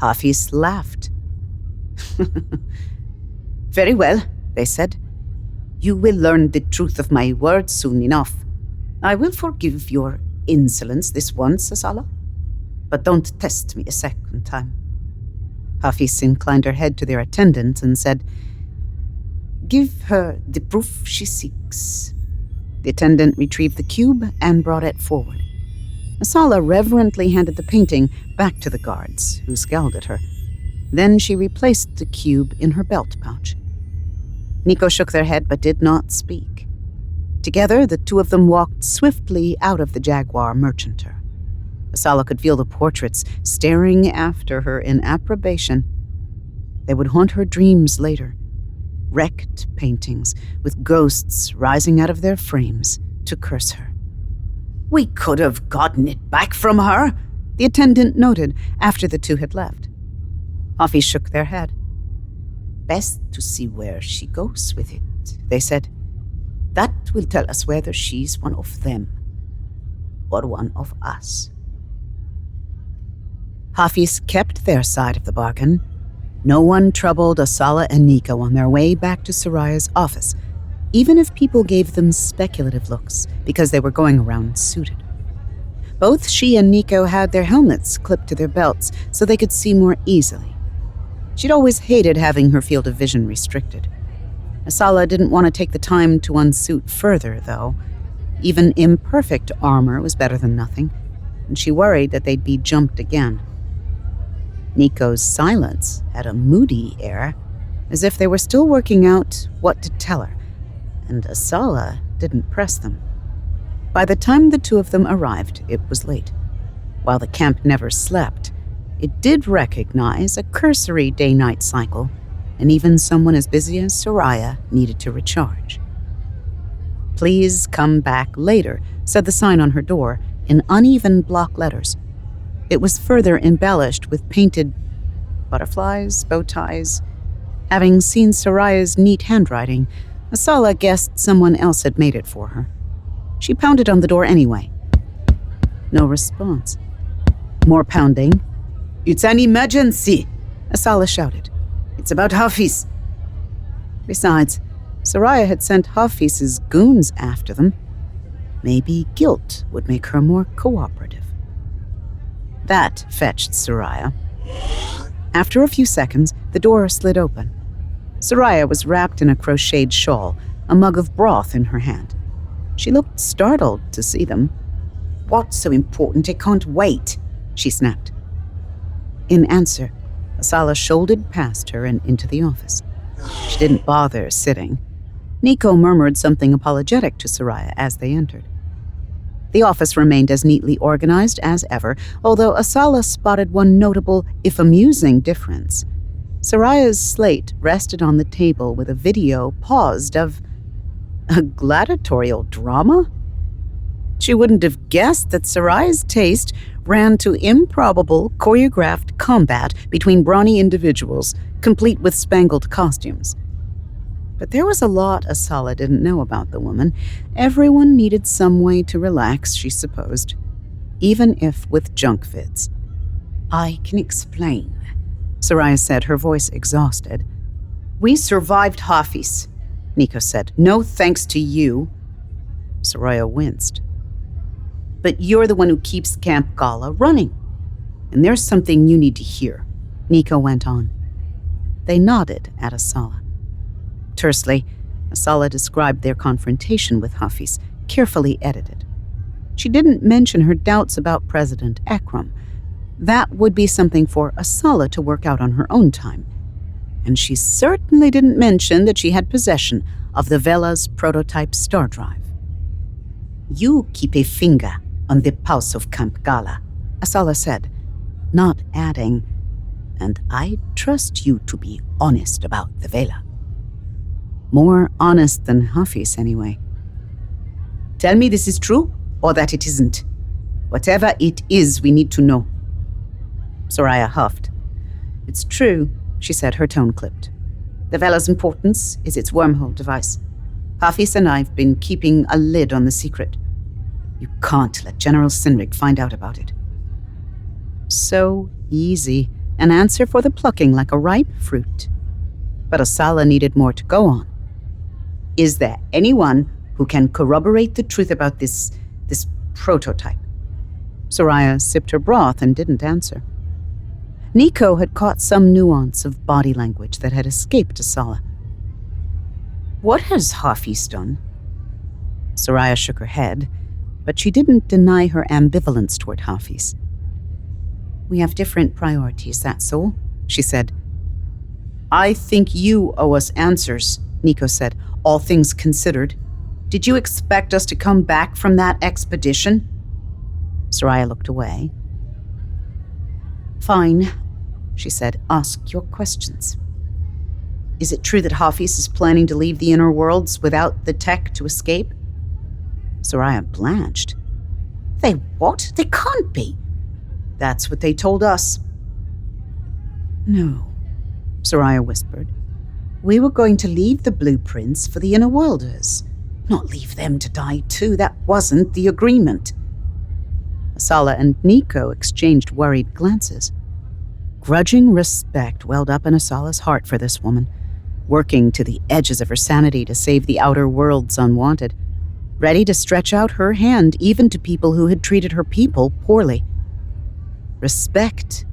Hafiz laughed. Very well, they said. You will learn the truth of my words soon enough. I will forgive your insolence this once, Asala, but don't test me a second time. Hafiz inclined her head to their attendant and said, Give her the proof she seeks. The attendant retrieved the cube and brought it forward. Asala reverently handed the painting back to the guards, who scowled at her. Then she replaced the cube in her belt pouch. Nico shook their head but did not speak. Together, the two of them walked swiftly out of the Jaguar merchanter. Asala could feel the portraits staring after her in approbation. They would haunt her dreams later. Wrecked paintings with ghosts rising out of their frames to curse her. We could have gotten it back from her, the attendant noted after the two had left. Hafiz shook their head. Best to see where she goes with it, they said. That will tell us whether she's one of them or one of us. Hafiz kept their side of the bargain. No one troubled Asala and Nico on their way back to Soraya's office, even if people gave them speculative looks because they were going around suited. Both she and Nico had their helmets clipped to their belts so they could see more easily. She'd always hated having her field of vision restricted. Asala didn't want to take the time to unsuit further, though. Even imperfect armor was better than nothing, and she worried that they'd be jumped again. Nico's silence had a moody air, as if they were still working out what to tell her, and Asala didn't press them. By the time the two of them arrived, it was late. While the camp never slept, it did recognize a cursory day-night cycle, and even someone as busy as Soraya needed to recharge. Please come back later, said the sign on her door in uneven block letters. It was further embellished with painted butterflies, bow ties. Having seen Soraya's neat handwriting, Asala guessed someone else had made it for her. She pounded on the door anyway. No response. More pounding. It's an emergency, Asala shouted. It's about Hafiz. Besides, Soraya had sent Hafiz's goons after them. Maybe guilt would make her more cooperative. That fetched Soraya. After a few seconds, the door slid open. Soraya was wrapped in a crocheted shawl, a mug of broth in her hand. She looked startled to see them. What's so important it can't wait? She snapped. In answer, Asala shouldered past her and into the office. She didn't bother sitting. Nico murmured something apologetic to Soraya as they entered. The office remained as neatly organized as ever, although Asala spotted one notable, if amusing, difference. Soraya's slate rested on the table with a video paused of a gladiatorial drama? She wouldn't have guessed that Soraya's taste ran to improbable, choreographed combat between brawny individuals, complete with spangled costumes. But there was a lot Asala didn't know about the woman. Everyone needed some way to relax, she supposed, even if with junk vids. I can explain, Soraya said, her voice exhausted. We survived Hafiz, Nico said. No thanks to you. Soraya winced. But you're the one who keeps Camp Gala running. And there's something you need to hear, Nico went on. They nodded at Asala. Tersely, Asala described their confrontation with Hafiz, carefully edited. She didn't mention her doubts about President Akram. That would be something for Asala to work out on her own time. And she certainly didn't mention that she had possession of the Vela's prototype star drive. You keep a finger on the pulse of Camp Gala, Asala said, not adding, and I trust you to be honest about the Vela. More honest than Hafiz, anyway. Tell me this is true, or that it isn't. Whatever it is, we need to know. Soraya huffed. It's true, she said, her tone clipped. The Vela's importance is its wormhole device. Hafiz and I've been keeping a lid on the secret. You can't let General Sinrig find out about it. So easy. An answer for the plucking like a ripe fruit. But Asala needed more to go on. Is there anyone who can corroborate the truth about this prototype? Soraya sipped her broth and didn't answer. Nico had caught some nuance of body language that had escaped Asala. What has Hafiz done? Soraya shook her head, but she didn't deny her ambivalence toward Hafiz. We have different priorities, that's all, she said. I think you owe us answers, Nico said, all things considered. Did you expect us to come back from that expedition? Soraya looked away. Fine, she said. Ask your questions. Is it true that Hafiz is planning to leave the inner worlds without the tech to escape? Soraya blanched. They what? They can't be. That's what they told us. No, Soraya whispered. We were going to leave the blueprints for the inner worlders, not leave them to die too. That wasn't the agreement. Asala and Nico exchanged worried glances. Grudging respect welled up in Asala's heart for this woman, working to the edges of her sanity to save the outer world's unwanted, ready to stretch out her hand even to people who had treated her people poorly. Respect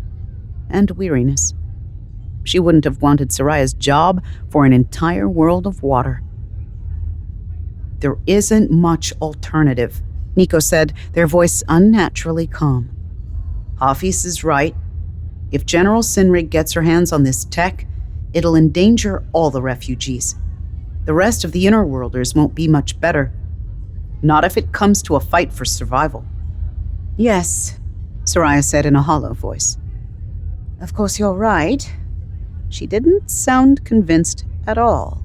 and weariness. She wouldn't have wanted Soraya's job for an entire world of water. There isn't much alternative, Nico said, their voice unnaturally calm. Hafiz is right. If General Sinrig gets her hands on this tech, it'll endanger all the refugees. The rest of the inner worlders won't be much better. Not if it comes to a fight for survival. Yes, Soraya said in a hollow voice. Of course you're right. She didn't sound convinced at all.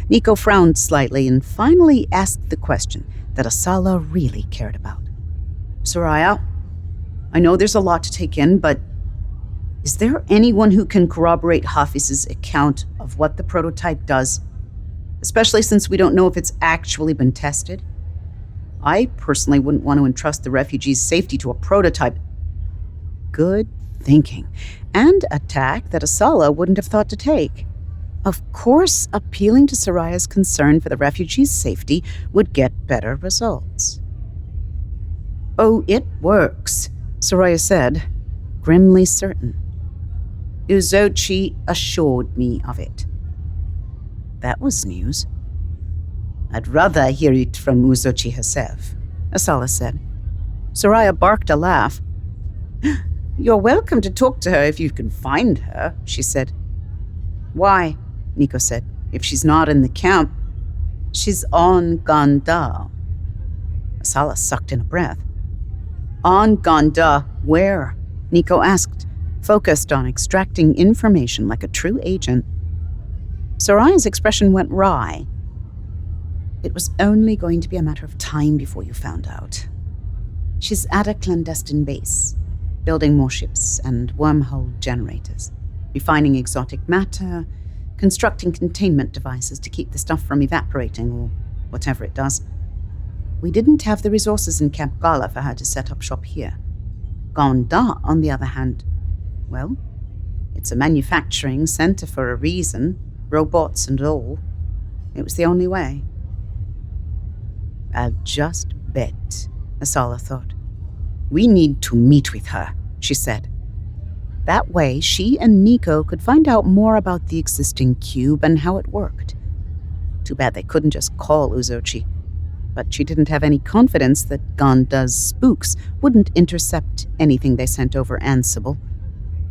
Nico frowned slightly and finally asked the question that Asala really cared about. Soraya, I know there's a lot to take in, but is there anyone who can corroborate Hafiz's account of what the prototype does? Especially since we don't know if it's actually been tested. I personally wouldn't want to entrust the refugees' safety to a prototype. Good thinking. And a tack that Asala wouldn't have thought to take. Of course, appealing to Soraya's concern for the refugees' safety would get better results. Oh, it works, Soraya said, grimly certain. Uzochi assured me of it. That was news. I'd rather hear it from Uzochi herself, Asala said. Soraya barked a laugh. You're welcome to talk to her if you can find her, she said. Why? Nico said. If she's not in the camp. She's on Ganda. Asala sucked in a breath. On Ganda, where? Nico asked, focused on extracting information like a true agent. Soraya's expression went wry. It was only going to be a matter of time before you found out. She's at a clandestine base, building more ships and wormhole generators, refining exotic matter, constructing containment devices to keep the stuff from evaporating or whatever it does. We didn't have the resources in Camp Gala for her to set up shop here. Gonda, on the other hand, well, it's a manufacturing center for a reason, robots and all. It was the only way. I'll just bet, Asala thought. We need to meet with her, she said. That way, she and Nico could find out more about the existing cube and how it worked. Too bad they couldn't just call Uzochi. But she didn't have any confidence that Gonda's spooks wouldn't intercept anything they sent over Ansible.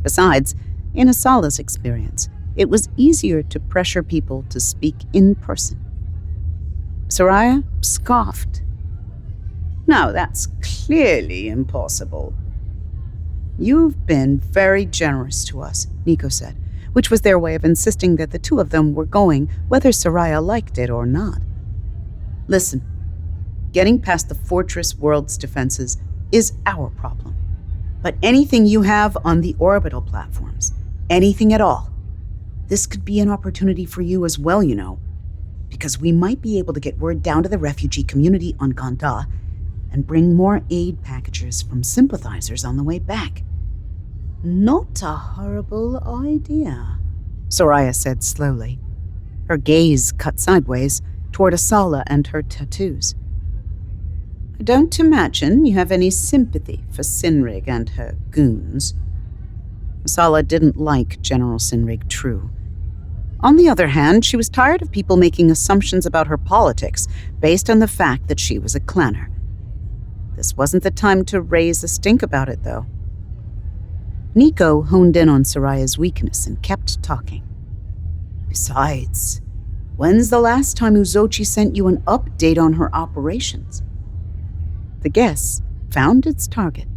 Besides, in Asala's experience, it was easier to pressure people to speak in person. Soraya scoffed. Now that's clearly impossible. You've been very generous to us, Nico said, which was their way of insisting that the two of them were going whether Soraya liked it or not. Listen, getting past the Fortress world's defenses is our problem. But anything you have on the orbital platforms, anything at all, this could be an opportunity for you as well, you know, because we might be able to get word down to the refugee community on Gonda and bring more aid packages from sympathizers on the way back. Not a horrible idea, Soraya said slowly. Her gaze cut sideways toward Asala and her tattoos. I don't imagine you have any sympathy for Sinrig and her goons. Asala didn't like General Sinrig True. On the other hand, she was tired of people making assumptions about her politics based on the fact that she was a clanner. This wasn't the time to raise a stink about it, though. Nico honed in on Soraya's weakness and kept talking. Besides, when's the last time Uzochi sent you an update on her operations? The guess found its target.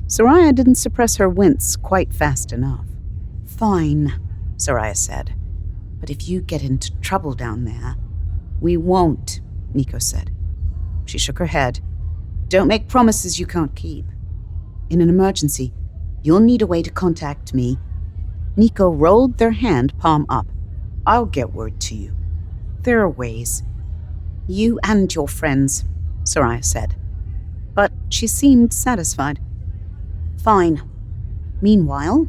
Soraya didn't suppress her wince quite fast enough. Fine, Soraya said. But if you get into trouble down there, we won't, Nico said. She shook her head. Don't make promises you can't keep. In an emergency, you'll need a way to contact me. Nico rolled their hand palm up. I'll get word to you. There are ways. You and your friends, Soraya said. But she seemed satisfied. Fine. Meanwhile,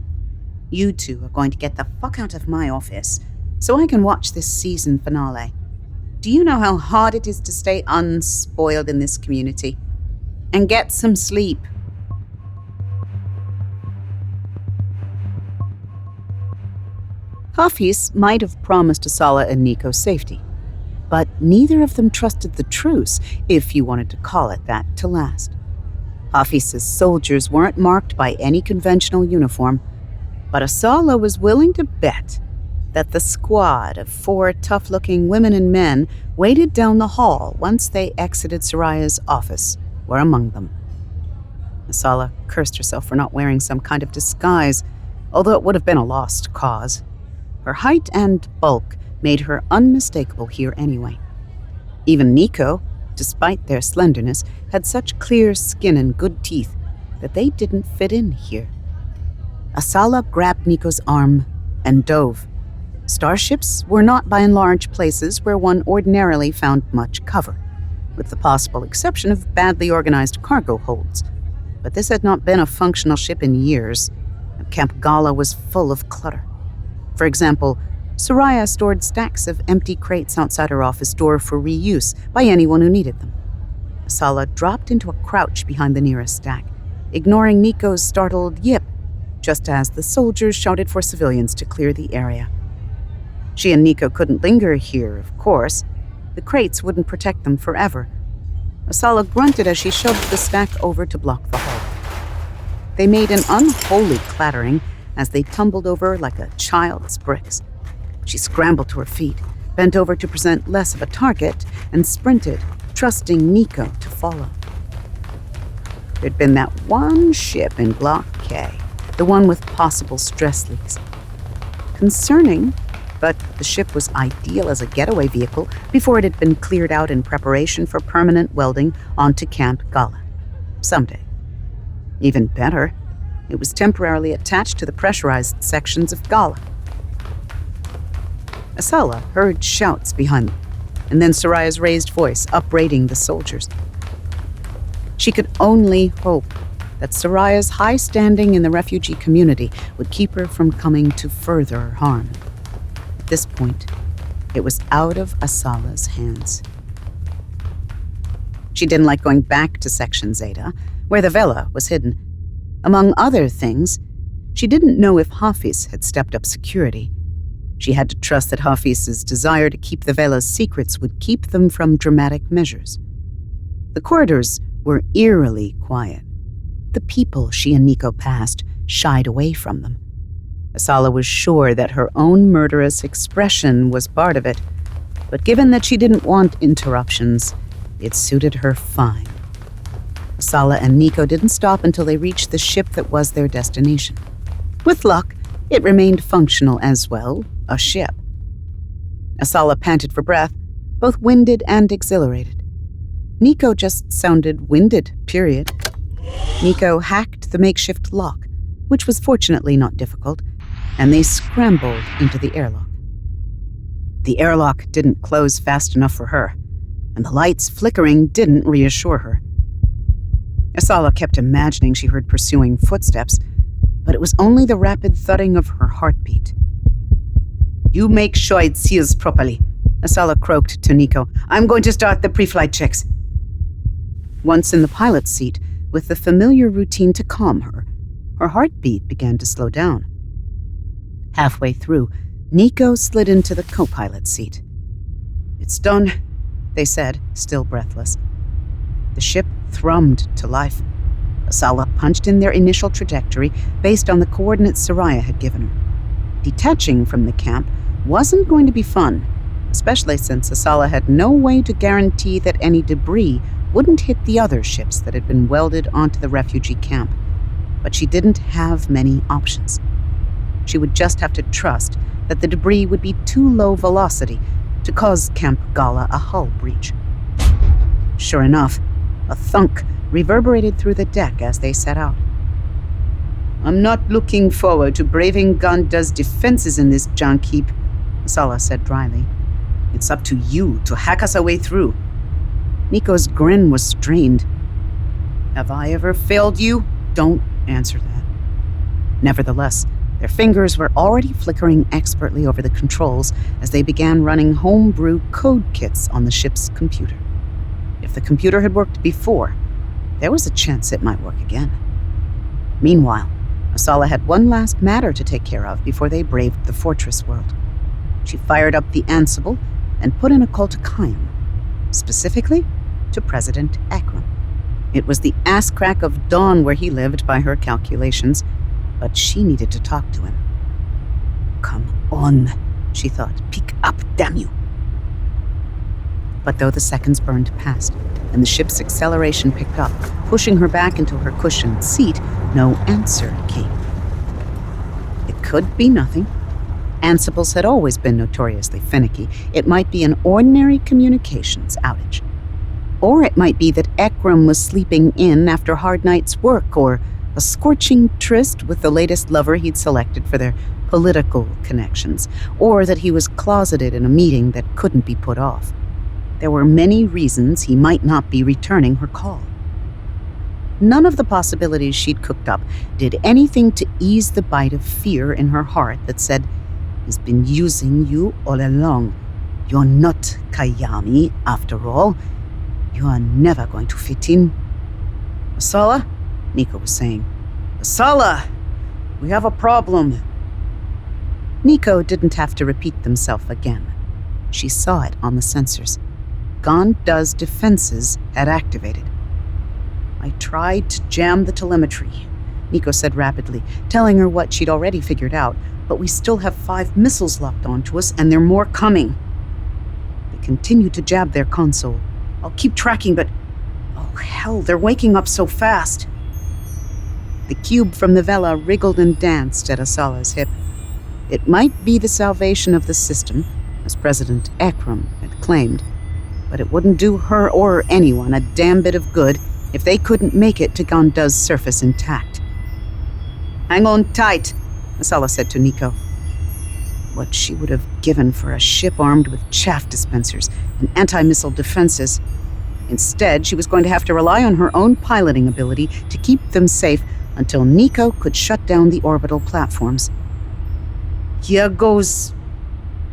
you two are going to get the fuck out of my office so I can watch this season finale. Do you know how hard it is to stay unspoiled in this community? And get some sleep. Hafiz might have promised Asala and Nico safety, but neither of them trusted the truce, if you wanted to call it that, to last. Hafiz's soldiers weren't marked by any conventional uniform, but Asala was willing to bet that the squad of 4 tough-looking women and men waited down the hall once they exited Soraya's office were among them. Asala cursed herself for not wearing some kind of disguise, although it would have been a lost cause. Her height and bulk made her unmistakable here anyway. Even Nico, despite their slenderness, had such clear skin and good teeth that they didn't fit in here. Asala grabbed Nico's arm and dove. Starships were not by and large places where one ordinarily found much cover, with the possible exception of badly organized cargo holds. But this had not been a functional ship in years, and Camp Gala was full of clutter. For example, Soraya stored stacks of empty crates outside her office door for reuse by anyone who needed them. Asala dropped into a crouch behind the nearest stack, ignoring Nico's startled yip, just as the soldiers shouted for civilians to clear the area. She and Nico couldn't linger here, of course. The crates wouldn't protect them forever. Asala grunted as she shoved the stack over to block the hole. They made an unholy clattering as they tumbled over like a child's bricks. She scrambled to her feet, bent over to present less of a target, and sprinted, trusting Nico to follow. There'd been that one ship in Block K, the one with possible stress leaks. Concerning, but the ship was ideal as a getaway vehicle before it had been cleared out in preparation for permanent welding onto Camp Gala. Someday. Even better, it was temporarily attached to the pressurized sections of Gala. Asala heard shouts behind them, and then Soraya's raised voice upbraiding the soldiers. She could only hope that Soraya's high standing in the refugee community would keep her from coming to further harm. At this point, it was out of Asala's hands. She didn't like going back to Section Zeta, where the Vela was hidden. Among other things, she didn't know if Hafiz had stepped up security. She had to trust that Hafiz's desire to keep the Vela's secrets would keep them from dramatic measures. The corridors were eerily quiet. The people she and Nico passed shied away from them. Asala was sure that her own murderous expression was part of it, but given that she didn't want interruptions, it suited her fine. Asala and Nico didn't stop until they reached the ship that was their destination. With luck, it remained functional as well, a ship. Asala panted for breath, both winded and exhilarated. Nico just sounded winded, period. Nico hacked the makeshift lock, which was fortunately not difficult, and they scrambled into the airlock. The airlock didn't close fast enough for her, and the lights flickering didn't reassure her. Asala kept imagining she heard pursuing footsteps, but it was only the rapid thudding of her heartbeat. "You make sure it seals properly," Asala croaked to Nico. "I'm going to start the pre-flight checks." Once in the pilot's seat, with the familiar routine to calm her, her heartbeat began to slow down. Halfway through, Nico slid into the co-pilot seat. "It's done," they said, still breathless. The ship thrummed to life. Asala punched in their initial trajectory based on the coordinates Soraya had given her. Detaching from the camp wasn't going to be fun, especially since Asala had no way to guarantee that any debris wouldn't hit the other ships that had been welded onto the refugee camp. But she didn't have many options. She would just have to trust that the debris would be too low velocity to cause Camp Gala a hull breach. Sure enough, a thunk reverberated through the deck as they set out. "I'm not looking forward to braving Ganda's defenses in this junk heap," Asala said dryly. "It's up to you to hack us our way through." Nico's grin was strained. "Have I ever failed you? Don't answer that." Nevertheless, their fingers were already flickering expertly over the controls as they began running homebrew code kits on the ship's computer. If the computer had worked before, there was a chance it might work again. Meanwhile, Asala had one last matter to take care of before they braved the fortress world. She fired up the Ansible and put in a call to Kayam, specifically to President Akram. It was the ass-crack of dawn where he lived by her calculations, but she needed to talk to him. "Come on," she thought. "Pick up, damn you." But though the seconds burned past, and the ship's acceleration picked up, pushing her back into her cushioned seat, no answer came. It could be nothing. Ansibles had always been notoriously finicky. It might be an ordinary communications outage. Or it might be that Ekram was sleeping in after a hard night's work, or a scorching tryst with the latest lover he'd selected for their political connections, or that he was closeted in a meeting that couldn't be put off. There were many reasons he might not be returning her call. None of the possibilities she'd cooked up did anything to ease the bite of fear in her heart that said, "He's been using you all along. You're not Kayami, after all. You are never going to fit in." "Asala?" Nico was saying. "Asala! We have a problem." Nico didn't have to repeat themselves again. She saw it on the sensors. Ganda's defenses had activated. "I tried to jam the telemetry," Nico said rapidly, telling her what she'd already figured out, "but we still have 5 missiles locked onto us, and there are more coming." They continued to jab their console. "I'll keep tracking, but... oh, hell, they're waking up so fast." The cube from the Vela wriggled and danced at Asala's hip. It might be the salvation of the system, as President Ekram had claimed, but it wouldn't do her or anyone a damn bit of good if they couldn't make it to Gonda's surface intact. "Hang on tight," Masala said to Nico. What she would have given for a ship armed with chaff dispensers and anti-missile defenses. Instead, she was going to have to rely on her own piloting ability to keep them safe until Nico could shut down the orbital platforms. "Here goes."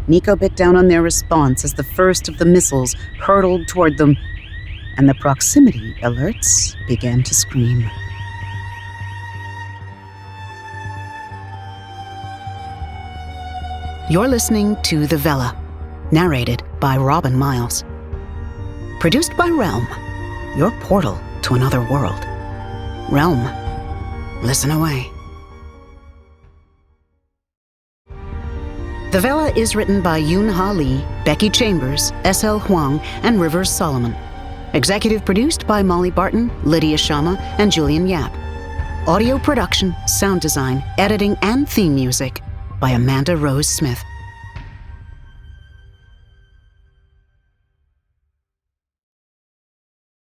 Nico bit down on their response as the first of the missiles hurtled toward them, and the proximity alerts began to scream. You're listening to The Vela, narrated by Robin Miles. Produced by Realm, your portal to another world. Realm, listen away. The Vela is written by Yoon Ha Lee, Becky Chambers, S.L. Huang, and Rivers Solomon. Executive produced by Molly Barton, Lydia Sharma, and Julian Yap. Audio production, sound design, editing, and theme music by Amanda Rose Smith.